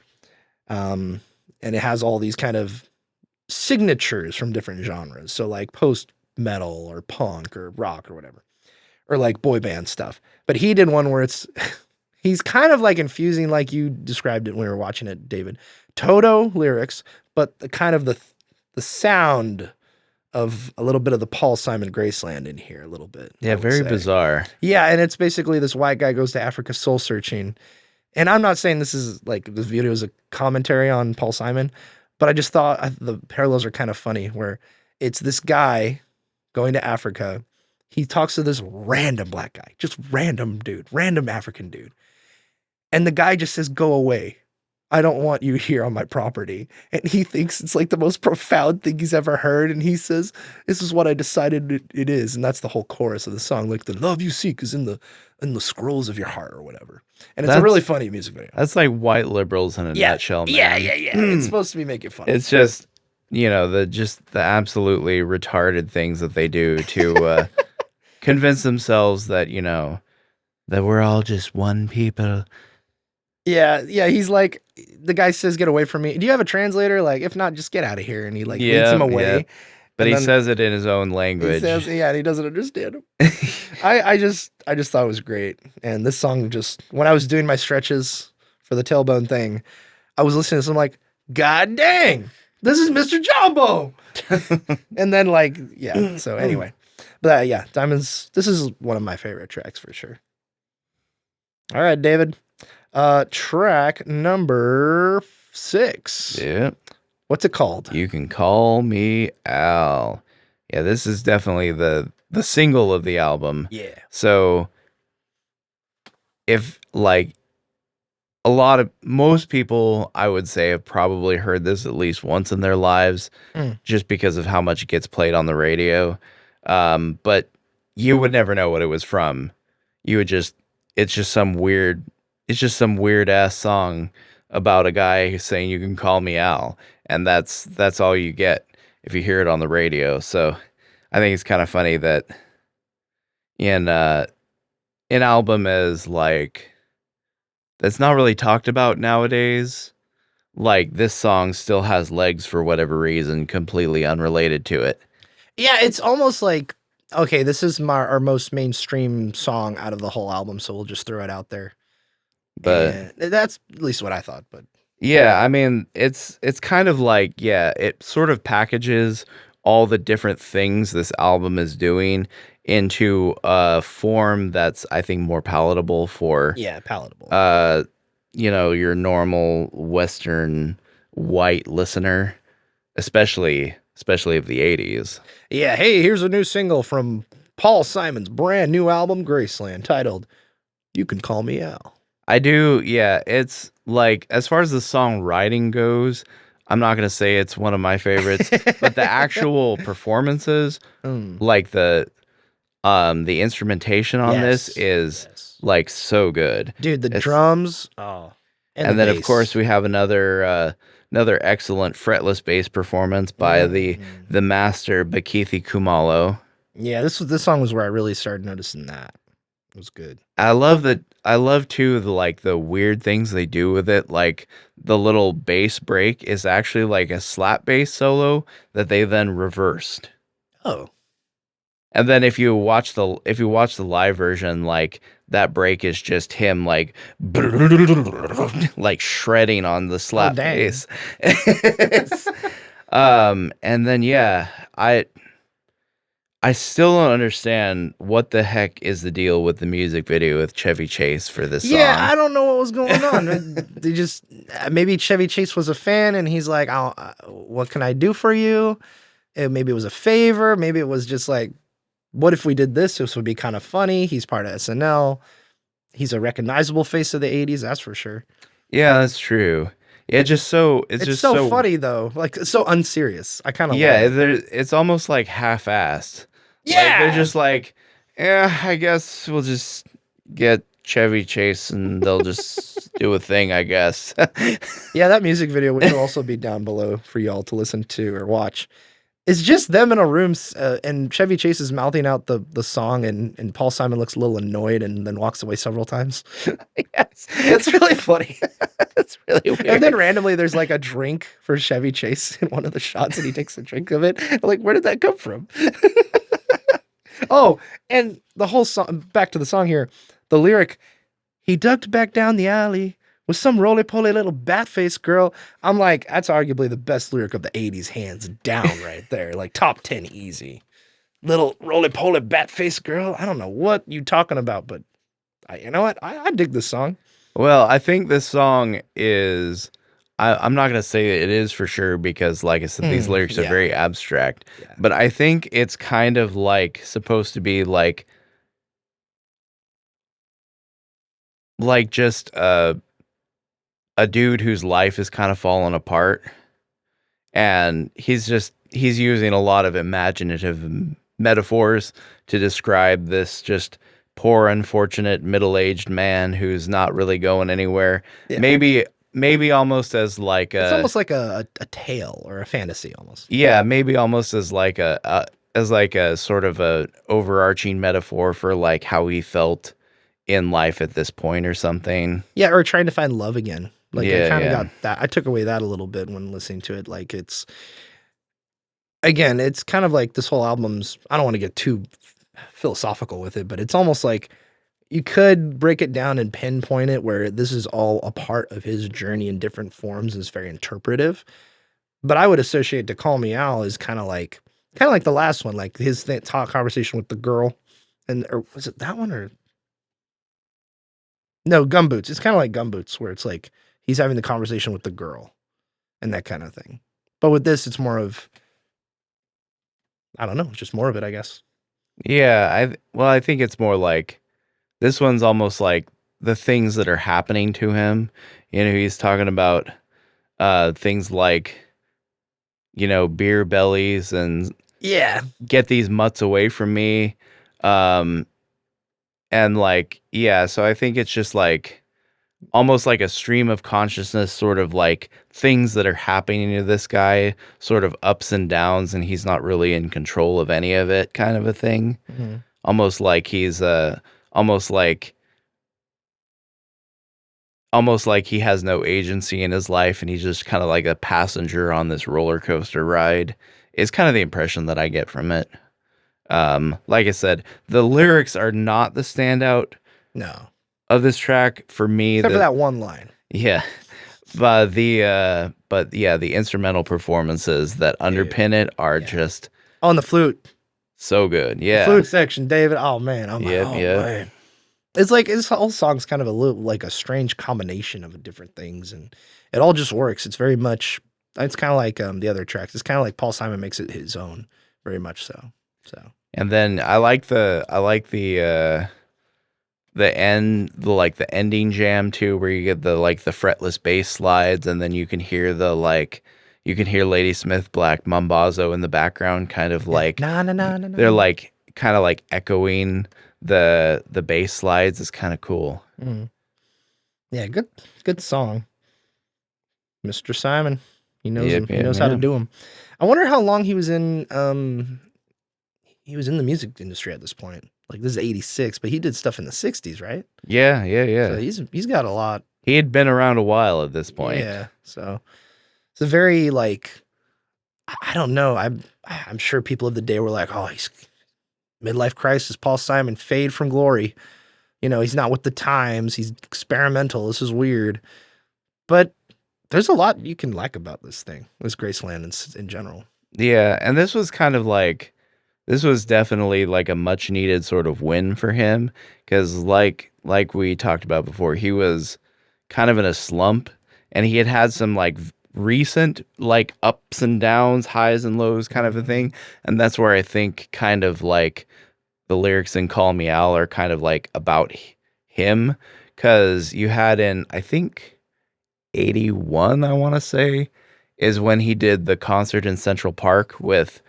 And it has all these kind of signatures from different genres. So like post-metal or punk or rock or whatever. Or like boy band stuff. But he did one where he's kind of like infusing, like you described it when we were watching it, David. Toto lyrics, but the kind of the sound of a little bit of the Paul Simon Graceland in here a little bit. Yeah, very bizarre. Yeah, and it's basically this white guy goes to Africa soul searching. And I'm not saying this video is a commentary on Paul Simon, but I just thought the parallels are kind of funny where it's this guy going to Africa. He talks to this random black guy, just random dude, random African dude. And the guy just says, "Go away. I don't want you here on my property." And he thinks it's like the most profound thing he's ever heard. And he says, "This is what I decided it is." And that's the whole chorus of the song. Like, the love you seek is in the scrolls of your heart or whatever. And it's a really funny music video. That's like white liberals in a nutshell, man. Yeah. It's supposed to be making fun. It's just, the absolutely retarded things that they do to convince themselves that, that we're all just one people. Yeah. He's like, the guy says, "Get away from me. Do you have a translator? Like, if not, just get out of here." And he leads him away. But And he then says it in his own he language. says, yeah, and he doesn't understand him. I just thought it was great. And this song just, when I was doing my stretches for the tailbone thing, I was listening to this, I'm like, God dang, this is Mr. Jambo. And then like, yeah. So anyway, but yeah, Diamonds. This is one of my favorite tracks for sure. All right, David. Track number 6. Yeah. What's it called? You Can Call Me Al. Yeah, this is definitely the single of the album. Yeah. So if like most people, I would say, have probably heard this at least once in their lives, just because of how much it gets played on the radio. But you would never know what it was from. You would just, it's just some weird ass song about a guy who's saying you can call me Al, and that's all you get if you hear it on the radio. So I think it's kind of funny that in an album as like that's not really talked about nowadays, like this song still has legs for whatever reason, completely unrelated to it. Yeah, it's almost like, okay, this is our most mainstream song out of the whole album, so we'll just throw it out there. But And that's at least what I thought. But yeah, I mean, it's kind of like, yeah, it sort of packages all the different things this album is doing into a form that's, I think, more palatable for yeah, palatable. your normal Western white listener, especially of the 80s. Yeah, hey, here's a new single from Paul Simon's brand new album, Graceland, titled You Can Call Me Al. I do, yeah. It's like, as far as the songwriting goes, I'm not gonna say it's one of my favorites, but the actual performances, like the instrumentation on this is like so good. Dude, the drums, and then of course we have another excellent fretless bass performance by the master Bakithi Kumalo. Yeah, this song was where I really started noticing that. It was good. I love too the weird things they do with it. Like the little bass break is actually like a slap bass solo that they then reversed. Oh. And then if you watch the live version, like that break is just him like shredding on the slap bass. And then yeah, I still don't understand what the heck is the deal with the music video with Chevy Chase for this song. Yeah, I don't know what was going on. They just, maybe Chevy Chase was a fan and he's like, what can I do for you? Maybe it was a favor. Maybe it was just like, what if we did this? This would be kind of funny. He's part of SNL. He's a recognizable face of the 80s, that's for sure. Yeah, that's true. Yeah, it's just so funny though. Like, it's so unserious. I kind of it's almost like half-assed. Yeah. Like, they're just like, yeah, I guess we'll just get Chevy Chase and they'll just do a thing, I guess. Yeah, that music video, which will also be down below for y'all to listen to or watch, it's just them in a room, and Chevy Chase is mouthing out the song, and Paul Simon looks a little annoyed and then walks away several times. Yes, it's really funny. It's really weird. And then randomly, there's like a drink for Chevy Chase in one of the shots, and he takes a drink of it. I'm like, where did that come from? Oh, and the whole song, back to the song here, the lyric, he ducked back down the alley with some roly-poly little bat-faced girl. I'm like, that's arguably the best lyric of the 80s, hands down right there. Like, top 10 easy. Little roly-poly bat-faced girl. I don't know what you talking about, but you know what? I dig this song. Well, I think this song is... I'm not going to say it is for sure because, like I said, these lyrics are very abstract. Yeah. But I think it's kind of like supposed to be like just a dude whose life is kind of falling apart, and he's using a lot of imaginative metaphors to describe this just poor, unfortunate, middle-aged man who's not really going anywhere. Yeah. Maybe almost as like it's almost like a tale or a fantasy almost. Yeah, maybe almost as like a sort of a overarching metaphor for like how he felt in life at this point or something. Yeah, or trying to find love again. Like, I kind of got that. I took away that a little bit when listening to it. Like, it's again, it's kind of like this whole album's, I don't want to get too philosophical with it, but it's almost like you could break it down and pinpoint it where this is all a part of his journey in different forms and it's very interpretive. But I would associate To Call Me Al as kind of like the last one, like his talk conversation with the girl. And or was it that one or no, Gumboots. It's kind of like Gumboots where it's like he's having the conversation with the girl and that kind of thing. But with this, it's more of I don't know, it's just more of it, I guess. Yeah, I think it's more like this one's almost like the things that are happening to him. He's talking about things like, beer bellies and Yeah. get these mutts away from me. And like, yeah, so I think it's just like almost like a stream of consciousness, sort of like things that are happening to this guy, sort of ups and downs, and he's not really in control of any of it, kind of a thing. Mhm. Almost like he's almost like he has no agency in his life and he's just kind of like a passenger on this roller coaster ride. Is kind of the impression that I get from it. Like I said, the lyrics are not the standout No. of this track for me. Except for that one line. Yeah, but the instrumental performances that underpin it are just On the flute. so good. Yeah, Flute section, David. Oh man. I'm Yep, like, oh yep. man. It's like this whole song's kind of a little like a strange combination of different things, and it all just works. It's very much. It's kind of like the other tracks. It's kind of like Paul Simon makes it his own, very much so. So and then I like the end, the ending jam too, where you get the fretless bass slides, and then you can hear Lady Smith Black Mambazo in the background, kind of like na na na na. they're like kind of like echoing the bass slides. Is kind of cool. Mm. Yeah, good song, Mr. Simon. He knows Yep, he yep, knows how to yep. do them. I wonder how long he was in the music industry at this point. Like this is 86, but he did stuff in the 60s, right? Yeah. So he's got a lot. He had been around a while at this point. Yeah. So it's a very like I don't know. I'm sure people of the day were like, "Oh, he's midlife crisis, Paul Simon, fade from glory." He's not with the times. He's experimental. This is weird. But there's a lot you can like about this thing, this Graceland in general. Yeah, and this was definitely like a much needed sort of win for him, because like we talked about before, he was kind of in a slump, and he had some like recent like ups and downs, highs and lows kind of a thing, and that's where I think kind of like the lyrics in Call Me Al are kind of like about him, because you had in, I think, 81, I want to say, is when he did the concert in Central Park with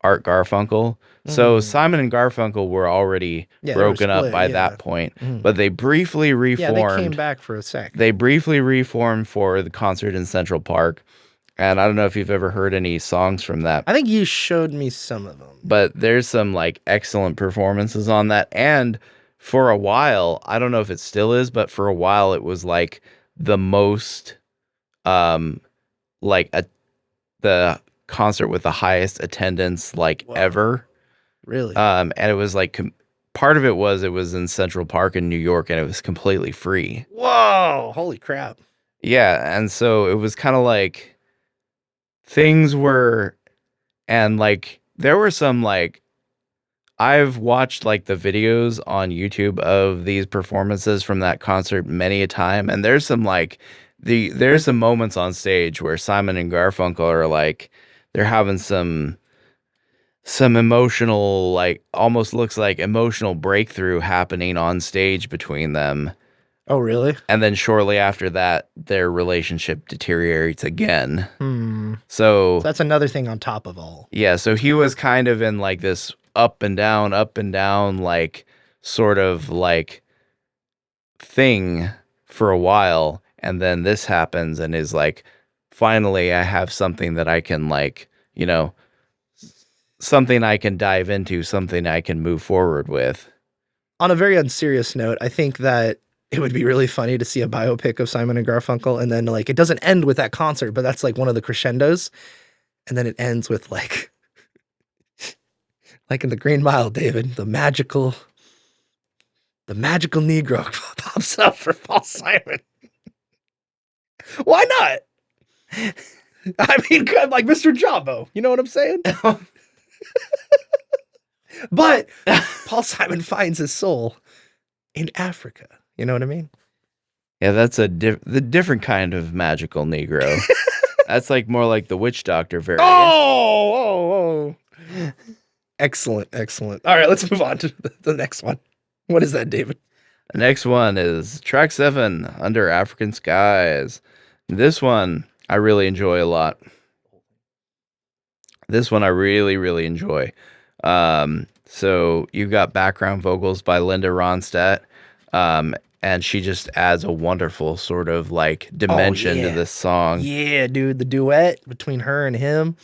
Art Garfunkel. So Simon and Garfunkel were already broken up by that point, but they briefly reformed. Yeah, they came back for a sec. They briefly reformed for the concert in Central Park. And I don't know if you've ever heard any songs from that. I think you showed me some of them. But there's some like excellent performances on that. And for a while, I don't know if it still is, but for a while it was like the most the concert with the highest attendance ever. Really? And it was like part of it was in Central Park in New York, and it was completely free. Whoa, holy crap. Yeah, and so it was kind of like things were, and like there were some like I've watched like the videos on YouTube of these performances from that concert many a time, and there's some like there's some moments on stage where Simon and Garfunkel are like they're having some emotional, like almost looks like emotional breakthrough happening on stage between them. Oh, really? And then shortly after that, their relationship deteriorates again. So that's another thing on top of all. Yeah, so he was kind of in like this up and down, like sort of like thing for a while. And then this happens and is like, finally, I have something that I can like, something I can dive into, something I can move forward with. On a very unserious note, I think that it would be really funny to see a biopic of Simon and Garfunkel, and then like it doesn't end with that concert, but that's like one of the crescendos, and then it ends with like Like in the Green Mile, David, the magical Negro pops up for Paul Simon. Why not? I mean, like Mr. Jambo. You know what I'm saying? But Paul Simon finds his soul in Africa. You know what I mean? Yeah, that's the different kind of magical Negro. That's like more like the witch doctor variant. Oh. Excellent. All right, let's move on to the next one. What is that, David? The next one is track 7, Under African Skies. This one I really enjoy a lot. This one I really, really enjoy. So you've got background vocals by Linda Ronstadt, and she just adds a wonderful sort of like dimension to this song. Yeah, dude, the duet between her and him,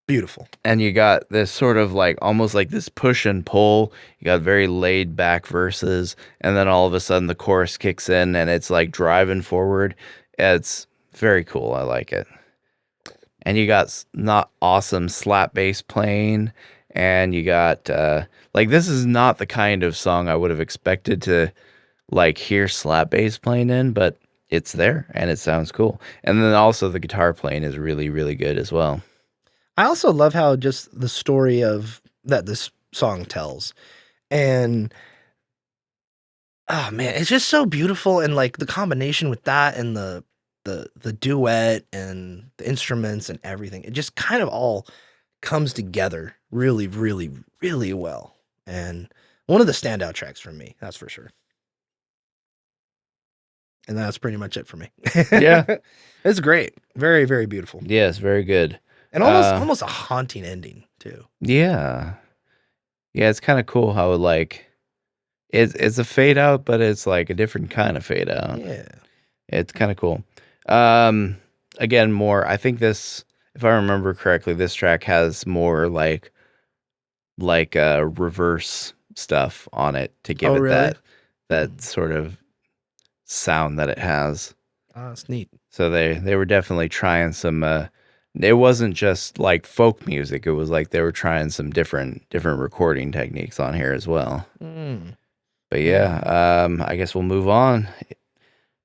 beautiful. And you got this sort of like almost like this push and pull. You got very laid back verses, and then all of a sudden the chorus kicks in, and it's like driving forward. It's very cool. I like it. And you got not awesome slap bass playing, and you got like this is not the kind of song I would have expected to like hear slap bass playing in, but it's there and it sounds cool. And then also the guitar playing is really, really good as well. I also love how just the story of that this song tells. And oh man, it's just so beautiful, and like the combination with that and the duet and the instruments and everything, it just kind of all comes together really, really, really well. And one of the standout tracks for me, that's for sure. And that's pretty much it for me. Yeah. It's great. Very, very beautiful. Yes, very good. And almost a haunting ending too. Yeah. Yeah, it's kind of cool how like it's a fade out, but it's like a different kind of fade out. Yeah. It's kind of cool. Again, more I think this, if I remember correctly, this track has more like reverse stuff on it to give it really? that sort of sound that it has. Oh, that's neat. So they were definitely trying some it wasn't just like folk music, it was like they were trying some different recording techniques on here as well. But yeah, I guess we'll move on.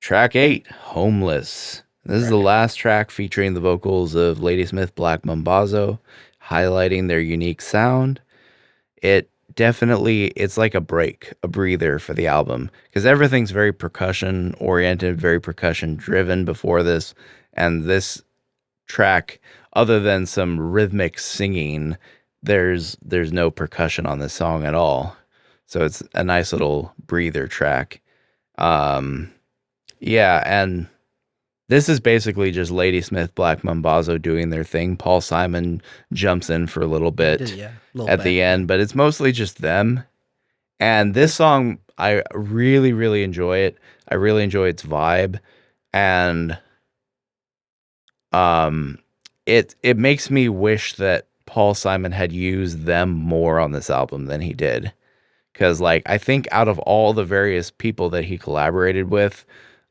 Track 8, Homeless. This is the last track featuring the vocals of Ladysmith Black Mambazo, highlighting their unique sound. It definitely, it's like a breather for the album, because everything's very percussion oriented, very percussion driven before this, and this track, other than some rhythmic singing, there's no percussion on this song at all. So it's a nice little breather track. Yeah, and this is basically just Ladysmith Black Mambazo doing their thing. Paul Simon jumps in for a little bit at the end, but it's mostly just them. And this song, I really, really enjoy it. I really enjoy its vibe. And it makes me wish that Paul Simon had used them more on this album than he did. Because, like, I think out of all the various people that he collaborated with,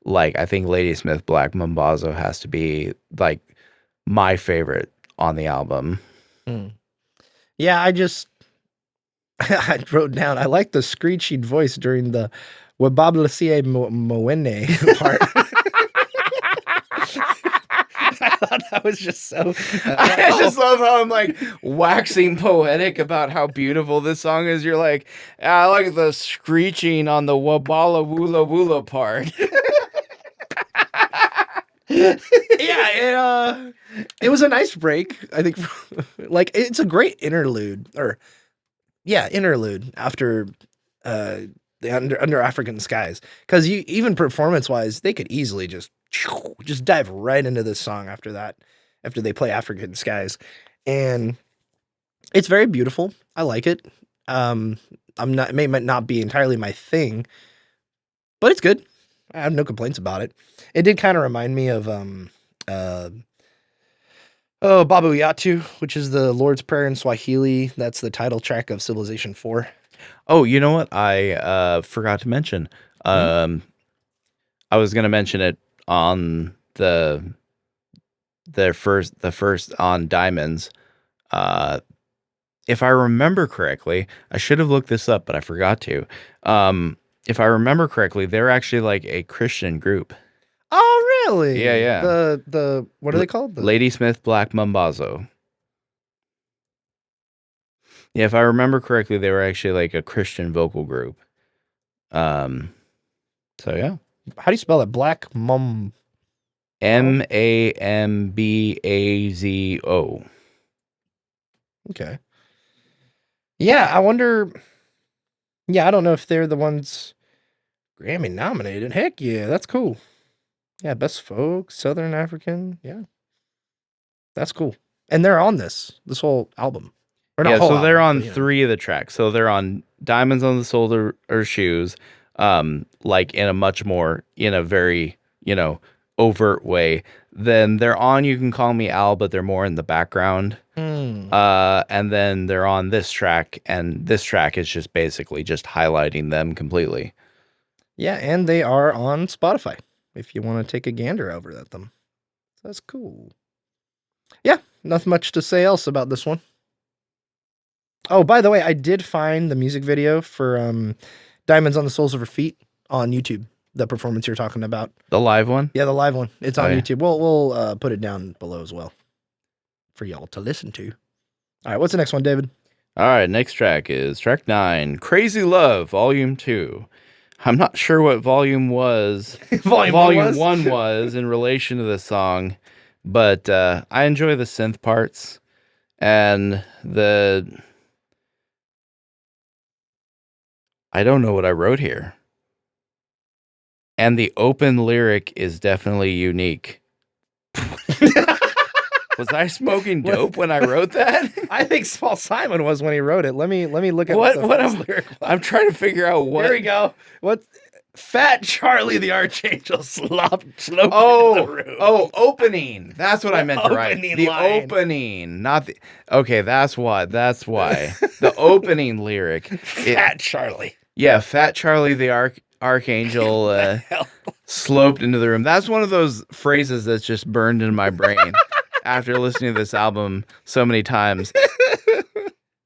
like, I think Ladysmith Black Mambazo has to be, like, my favorite on the album. Yeah, I wrote down, I like the screeching voice during the Wabablasie Moene part. I thought that was just so... I just love how I'm like waxing poetic about how beautiful this song is. You're like, I like the screeching on the wabala woola woola part. Yeah, it was a nice break, I think. Like, it's a great interlude, after the under African Skies, because you, even performance wise, they could easily just dive right into this song after that, after they play African Skies, and it's very beautiful. I like it. It may not be entirely my thing, but it's good. I have no complaints about it. It did kind of remind me of Babu Yatu, which is the Lord's Prayer in Swahili. That's the title track of Civilization 4. Oh, you know what? I forgot to mention. I was gonna mention it on the first on Diamonds. if I remember correctly, I should have looked this up, but I forgot to. If I remember correctly, they're actually like a Christian group. Oh, Yeah, really? yeah. The what are they called? The Ladysmith Black Mambazo. Yeah, if I remember correctly, they were actually like a Christian vocal group. Um, so yeah. how do you spell that? Black Mum. Mambazo. Okay. Yeah, I wonder. Yeah, I don't know if they're the ones Grammy nominated. Heck yeah, that's cool. Yeah, best folk, Southern African. Yeah, that's cool. And they're on this whole album, or not Yeah, whole so they're album, on but three of the tracks. So they're on Diamonds on the Shoulder or Shoes, like in a much more, in a very, overt way. Then they're on You Can Call Me Al, but they're more in the background. Hmm. And then they're on this track, and this track is just basically just highlighting them completely. Yeah, and they are on Spotify if you want to take a gander over at them. That's cool. Yeah, nothing much to say else about this one. Oh, by the way, I did find the music video for Diamonds on the Soles of Her Feet on YouTube. The performance you're talking about. The live one? Yeah, the live one. It's Oh, on yeah. YouTube. We'll put it down below as well for y'all to listen to. All right, what's the next one, David? All right, next track is track 9, Crazy Love, Volume 2. I'm not sure what volume was. Volume 1 was in relation to this song, but I enjoy the synth parts and I don't know what I wrote here. And the open lyric is definitely unique. Was I smoking dope when I wrote that? I think Paul Simon was when he wrote it. Let me look at What? the What first am lyric was. I'm trying to figure out what. Here we go. What? Fat Charlie the Archangel sloped into the Oh, room. opening. That's what I meant to write. Opening The line. opening, not the. Okay, that's why. That's why. The opening lyric. Fat Charlie. Yeah, Fat Charlie the Archangel Hell. sloped into the room. That's one of those phrases that's just burned in my brain after listening to this album so many times.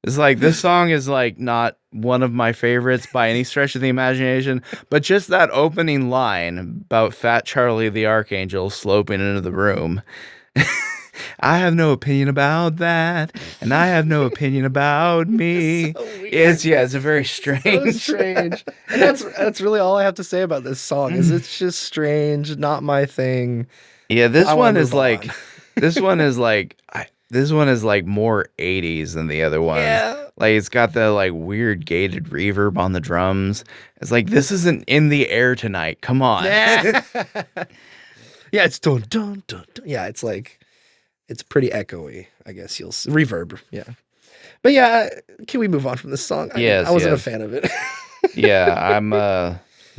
It's like this song is like not one of my favorites by any stretch of the imagination, but just that opening line about Fat Charlie the Archangel sloping into the room. I have no opinion about that, and I have no opinion about me. So weird. It's a very strange. So strange. And that's really all I have to say about this song. Is it's just strange, not my thing. Yeah, this I wanna one is move like on. this one is like this one is like more 80s than the other ones. Yeah. Like it's got the like weird gated reverb on the drums. It's like this isn't In the Air Tonight. Come on. Yeah. Yeah, it's dun dun dun dun. Yeah, it's like it's pretty echoey, I guess you'll see. Reverb, yeah. But yeah, can we move on from this song? Yes, I wasn't yes. a fan of it. Yeah, I'm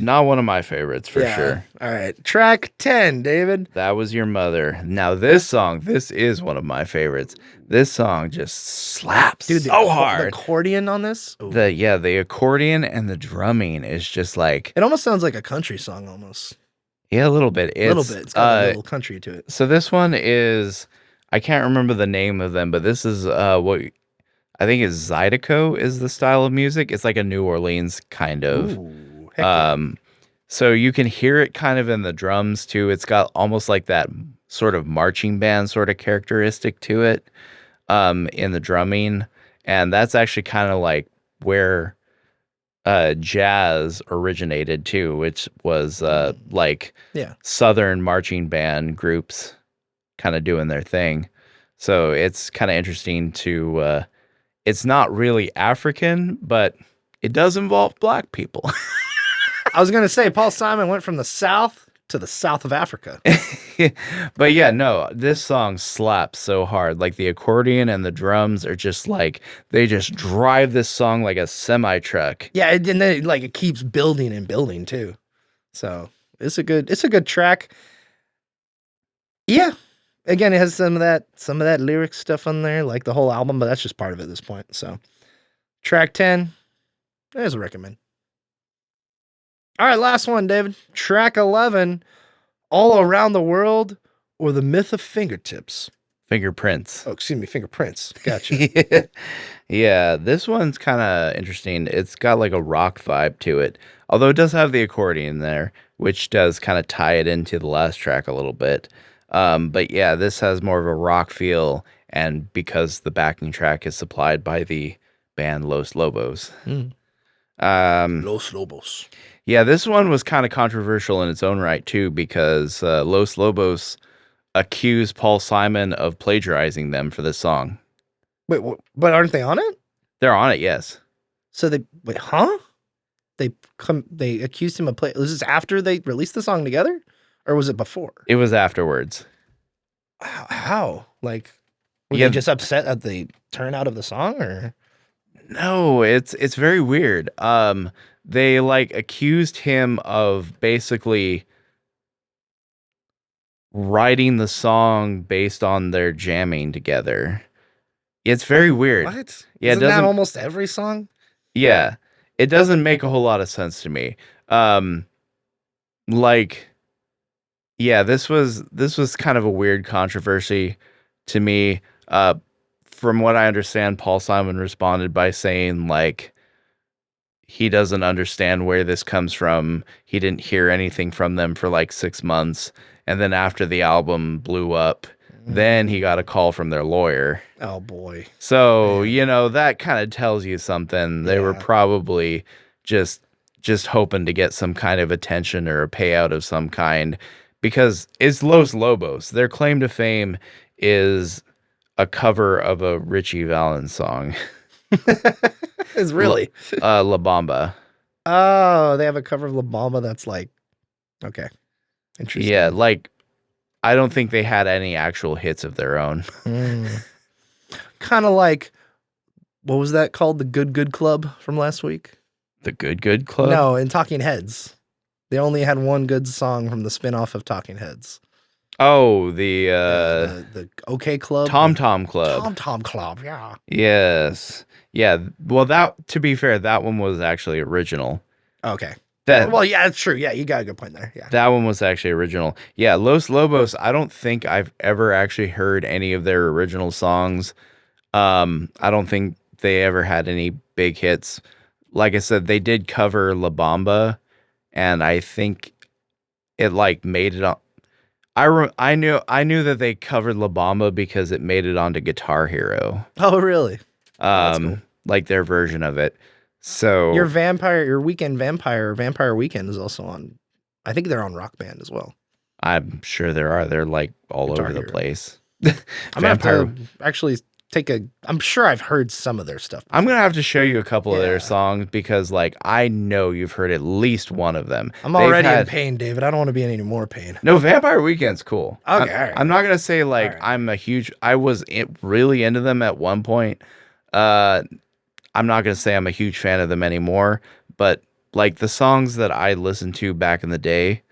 not one of my favorites for Yeah. sure. All right, track 10, David. That Was Your Mother. Now this song, this is one of my favorites. This song just slaps Dude, so the hard. accordion on this. Ooh. The accordion and the drumming is just like It almost sounds like a country song almost. a little bit. A little bit. It's got a little country to it. So this one is I can't remember the name of them, but this is what I think is Zydeco is the style of music. It's like a New Orleans kind of. Ooh, heck yeah. So you can hear it kind of in the drums too. It's got almost like that sort of marching band sort of characteristic to it in the drumming. And that's actually kind of like where jazz originated too, which was like Yeah. Southern marching band groups kind of doing their thing. So it's kind of interesting to it's not really African, but it does involve black people. I was going to say, Paul Simon went from the South to the South of Africa. But yeah, no, this song slaps so hard. Like the accordion and the drums are just like, they just drive this song like a semi truck. Yeah, and then like it keeps building and building too. So it's a good track. Yeah. Again, it has some of that lyric stuff on there, like the whole album, but that's just part of it at this point. So track 10, there's a recommend. All right, last one, David. Track 11, All Around the World or the Myth of Fingertips, Fingerprints. Oh, excuse me, Fingerprints. Gotcha. Yeah, this one's kind of interesting. It's got like a rock vibe to it, although it does have the accordion there, which does kind of tie it into the last track a little bit. But yeah, this has more of a rock feel, and because the backing track is supplied by the band Los Lobos. Mm. Um, Los Lobos. yeah, this one was kind of controversial in its own right too, because Los Lobos accused Paul Simon of plagiarizing them for this song. Wait, but aren't they on it? They're on it, yes. So they wait, huh? They accused him of play. Was this after they released the song together, or was it before? It was afterwards. How? Like, were Yeah. they just upset at the turnout of the song, or? No, it's very weird. They like accused him of basically writing the song based on their jamming together. It's very weird. What? Yeah, it Isn't that doesn't. almost every song? Yeah, it doesn't make a whole lot of sense to me. Like, yeah, this was kind of a weird controversy to me. From what I understand, Paul Simon responded by saying like he doesn't understand where this comes from. He didn't hear anything from them for like 6 months, and then after the album blew up, then he got a call from their lawyer. Oh boy. So, Man. that kind of tells you something. They were Yeah. probably just hoping to get some kind of attention or a payout of some kind, because it's Los Lobos. Their claim to fame is a cover of a Richie Valens song, It's really. La Bamba. Oh, they have a cover of La Bamba that's like, okay, interesting. Yeah, like I don't think they had any actual hits of their own. Kind of like, what was that called? The Good Good Club from last week? The Good Good Club? No, in Talking Heads. They only had one good song from the spin-off of Talking Heads. Oh, The OK Club. Tom Tom Club. Tom Tom Club, yeah. Yes. Yeah. Well, to be fair, that one was actually original. Okay. That Well, yeah, it's true. Yeah, you got a good point there. Yeah. that one was actually original. Yeah, Los Lobos, I don't think I've ever actually heard any of their original songs. I don't think they ever had any big hits. Like I said, they did cover La Bamba, and I think it like made it on. I knew that they covered La Bamba because it made it onto Guitar Hero. Oh, really? That's cool. Like their version of it. So Your Weekend Vampire Weekend is also on. I think they're on Rock Band as well. I'm sure there are. They're like all Guitar over the Hero. place. I'm gonna have Vampire. to actually I'm sure I've heard some of their stuff. I'm gonna have to show you a couple of Yeah. their songs because, like, I know you've heard at least one of them. I'm They've already in had- pain, David. I don't want to be in any more pain. No, Vampire Weekend's cool. Okay, all right. I'm not gonna say like All right. I was really into them at one point. I'm not gonna say I'm a huge fan of them anymore, but like the songs that I listened to back in the day,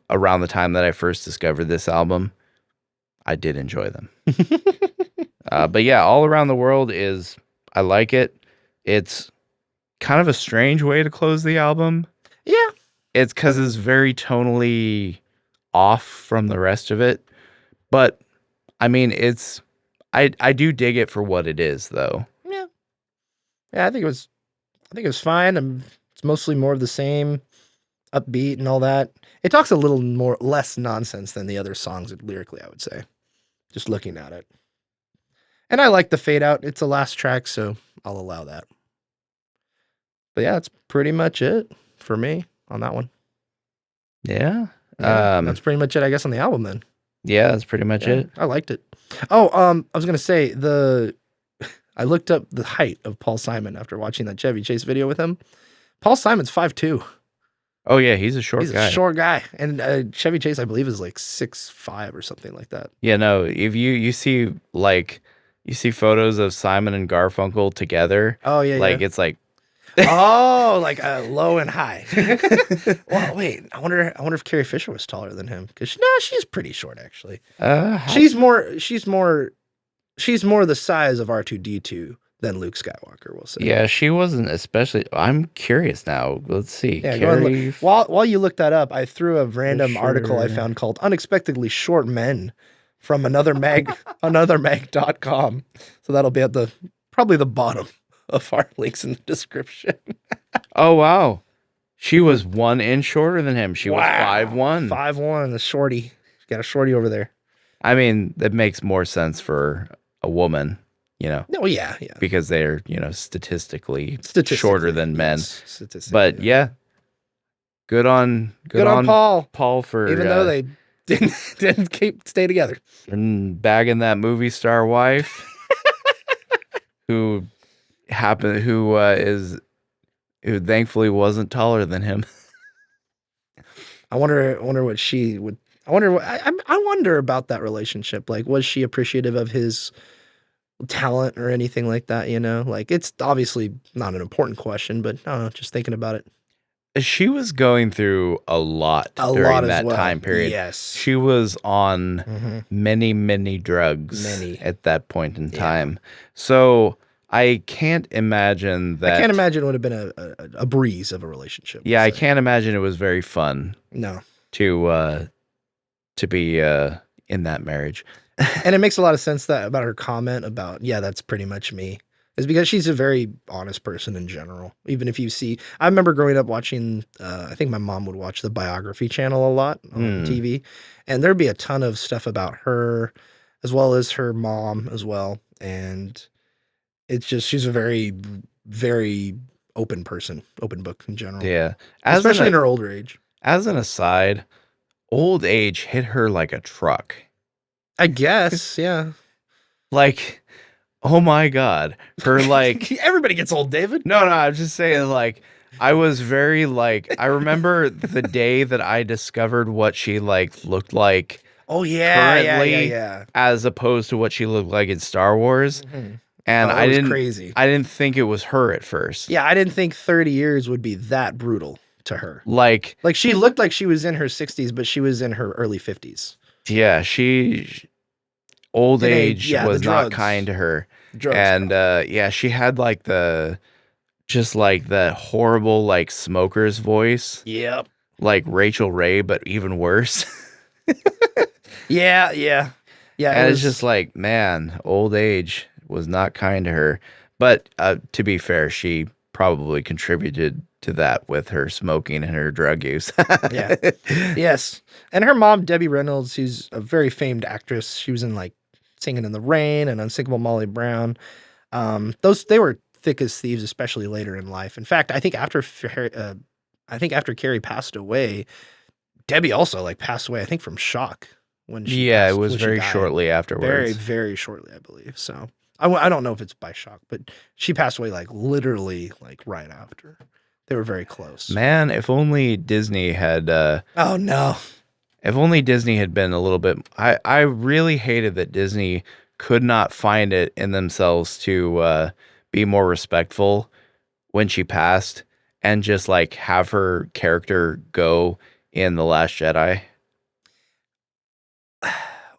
around the time that I first discovered this album, I did enjoy them. But yeah, All Around the World I like it. It's kind of a strange way to close the album. Yeah. It's because it's very tonally off from the rest of it. But I mean, I do dig it for what it is, though. Yeah. Yeah, I think it was fine. It's mostly more of the same, upbeat and all that. It talks a little less nonsense than the other songs lyrically, I would say. Just looking at it. And I like the fade out. It's the last track, so I'll allow that. But yeah, that's pretty much it for me on that one. Yeah. Yeah, that's pretty much it, I guess, on the album then. Yeah, that's pretty much Yeah, it. I liked it. Oh, I was gonna say I looked up the height of Paul Simon after watching that Chevy Chase video with him. Paul Simon's 5'2". Oh yeah, he's a short He's guy. a short guy, and Chevy Chase, I believe, is like 6'5" or something like that. Yeah, no. If you see photos of Simon and Garfunkel together, Oh yeah, like yeah. it's like Oh, like low and high. Well, wait. I wonder if Carrie Fisher was taller than him, because she's pretty short actually. She's more the size of R2-D2 than Luke Skywalker, we'll say. yeah, she wasn't especially. I'm curious now. Let's see. Yeah, go and Carrie look. While you look that up, I threw a random article I Fisher. found called "Unexpectedly Short Men from another mag.com. So that'll be at probably the bottom of our links in the description. Oh wow. She was 1 inch shorter than him. She was 5'1". 5'1", the shorty. She's got a shorty over there. I mean, that makes more sense for a woman, Oh yeah. because they're, statistically shorter than men. Yes, statistically, But yeah, good on Paul for even though they didn't stay together. and bagging that movie star wife who thankfully wasn't taller than him. I wonder what she would. I wonder about that relationship. Like, was she appreciative of his talent or anything like that? Like, it's obviously not an important question, but I don't know. Just thinking about it. She was going through a lot during that time period. Yes, She was on many, many drugs at that point in time. So I can't imagine that. I can't imagine it would have been a breeze of a relationship. Yeah, I can't imagine it was very fun. No. To be in that marriage. And it makes a lot of sense about her comment about, yeah, that's pretty much me. Is because she's a very honest person in general. Even if you see, I remember growing up watching, I think my mom would watch the biography channel a lot on TV, and there'd be a ton of stuff about her, as well as her mom as well. And it's just, she's a very, very open person, open book in general. Yeah. Especially in her older age. As an aside, old age hit her like a truck. I guess, yeah. Like, oh my God. Her like everybody gets old, David. No, I'm just saying, like, I was very like, I remember the day that I discovered what she like looked like. Oh yeah, currently, yeah. As opposed to what she looked like in Star Wars. And I didn't think it was her at first. Yeah, I didn't think 30 years would be that brutal to her. Like she looked like she was in her 60s, but she was in her early 50s. Yeah, old age was not kind to her. Drugs, and she had like the horrible like smoker's voice. Yep. Like Rachel Ray, but even worse. Yeah. And it's just like, man, old age was not kind to her. But to be fair, she probably contributed to that with her smoking and her drug use. Yeah. Yes. And her mom, Debbie Reynolds, who's a very famed actress. She was in like Singing in the Rain and Unsinkable Molly Brown. They were thick as thieves, especially later in life. In fact, I think after Carrie passed away, Debbie also like passed away, I think from shock when she it was very shortly afterwards. Very, very shortly, I believe. So I don't know if it's by shock, but she passed away like literally like right after. They were very close. Man, if only Disney had oh no. If only Disney had been a little bit... I really hated that Disney could not find it in themselves to be more respectful when she passed and just like have her character go in The Last Jedi.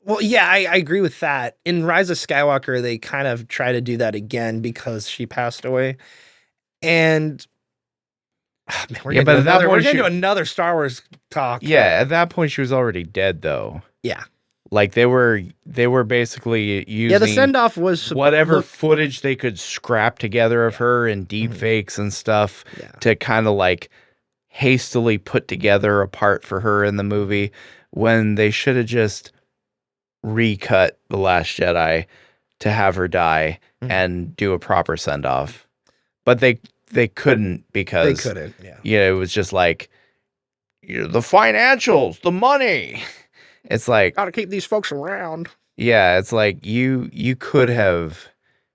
Well, yeah, I agree with that. In Rise of Skywalker, they kind of try to do that again because she passed away. And... man, we're going to do another Star Wars talk. Yeah, at that point she was already dead though. Yeah. Like they were basically using the send-off was whatever footage they could scrap together of her and deep fakes and stuff to kind of like hastily put together a part for her in the movie when they should have just recut The Last Jedi to have her die and do a proper send-off. But they couldn't because it was just like the financials, the money. It's like gotta keep these folks around. Yeah, it's like you could have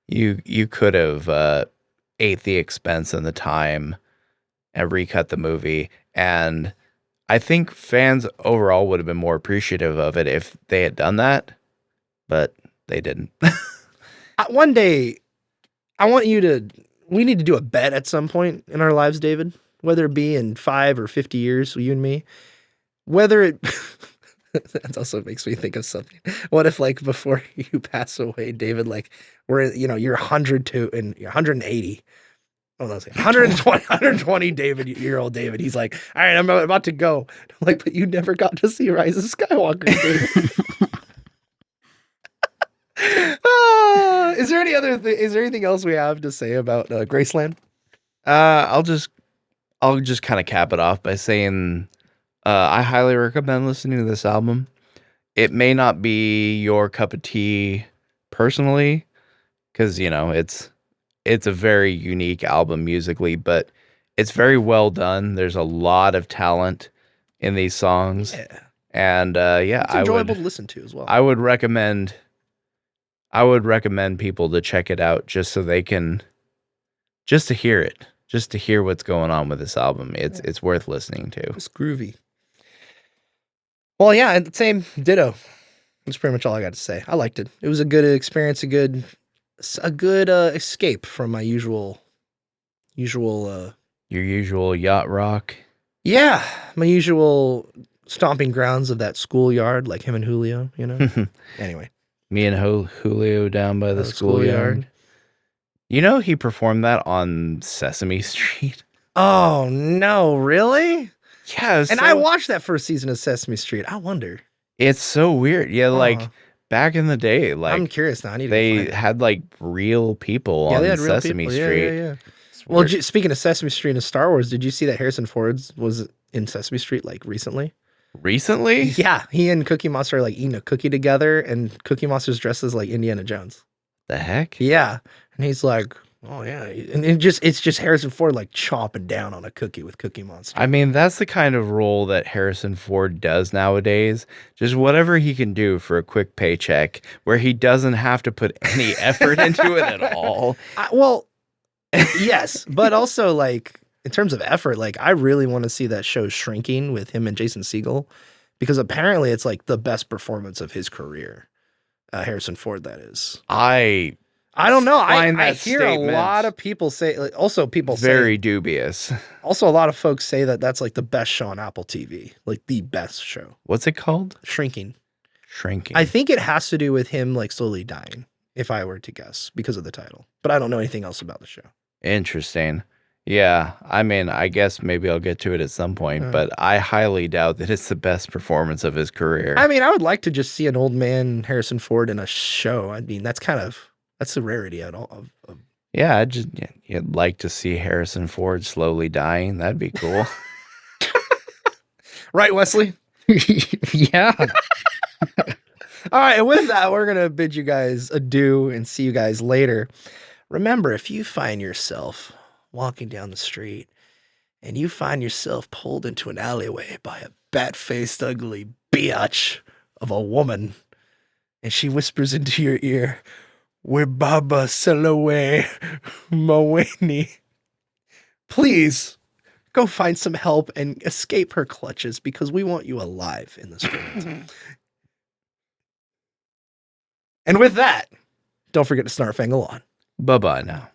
ate the expense and the time and recut the movie, and I think fans overall would have been more appreciative of it if they had done that, but they didn't. One day, we need to do a bet at some point in our lives, David, whether it be in 5 or 50 years, you and me, whether it, that also makes me think of something. What if like before you pass away, David, like you're 102 and you're 180. Oh, no, 120 year old David. He's like, all right, I'm about to go. I'm like, but you never got to see Rise of Skywalker, David. Is there any other thing? Is there anything else we have to say about Graceland? I'll just kind of cap it off by saying I highly recommend listening to this album. It may not be your cup of tea personally, because it's a very unique album musically, but it's very well done. There's a lot of talent in these songs, Yeah, and it's enjoyable to listen to as well. I would recommend people to check it out just so they can just to hear it, just to hear what's going on with this album. It's worth listening to. It's groovy. Well, yeah, and same ditto. That's pretty much all I got to say. I liked it. It was a good experience, a good escape from my usual Your usual yacht rock. yeah, my usual stomping grounds of that schoolyard, like him and Julio, Anyway, Me and Julio down by the schoolyard. He performed that on Sesame Street. Oh no, really? Yeah, And I watched that first season of Sesame Street. I wonder. It's so weird. Yeah, like back in the day, like I'm curious now. I need to they find it. had like real people Yeah, on they had real Sesame people. Street. Yeah. It's Well, weird. speaking of Sesame Street and Star Wars, did you see that Harrison Ford was in Sesame Street like recently? Recently? Yeah, he and Cookie Monster are like eating a cookie together, and Cookie Monster's dressed as like Indiana Jones. The heck? Yeah, and he's like, oh yeah, and it's just Harrison Ford like chomping down on a cookie with Cookie Monster. I mean, that's the kind of role that Harrison Ford does nowadays. Just whatever he can do for a quick paycheck where he doesn't have to put any effort into it at all. Well, yes, but also like in terms of effort, like I really want to see that show Shrinking with him and Jason Segel, because apparently it's like the best performance of his career. Harrison Ford, that is. I don't know. I find that hear a statement lot of people say, like, also people very say, dubious. also a lot of folks say that that's like the best show on Apple TV, like the best show. What's it called? Shrinking. Shrinking. I think it has to do with him like slowly dying, if I were to guess, because of the title. But I don't know anything else about the show. Interesting. Yeah, I mean, I guess maybe I'll get to it at some point, but I highly doubt that it's the best performance of his career. I mean, I would like to just see an old man Harrison Ford in a show. I mean, that's a rarity at all. Yeah, you'd like to see Harrison Ford slowly dying. That'd be cool. Right, Wesley? Yeah. All right, and with that, we're going to bid you guys adieu and see you guys later. Remember, if you find yourself walking down the street and you find yourself pulled into an alleyway by a bat-faced, ugly biatch of a woman, and she whispers into your ear, "We Baba sell away, Maweni," please go find some help and escape her clutches, because we want you alive in this world. And with that, don't forget to Snarp Fangle on. Bye-bye now.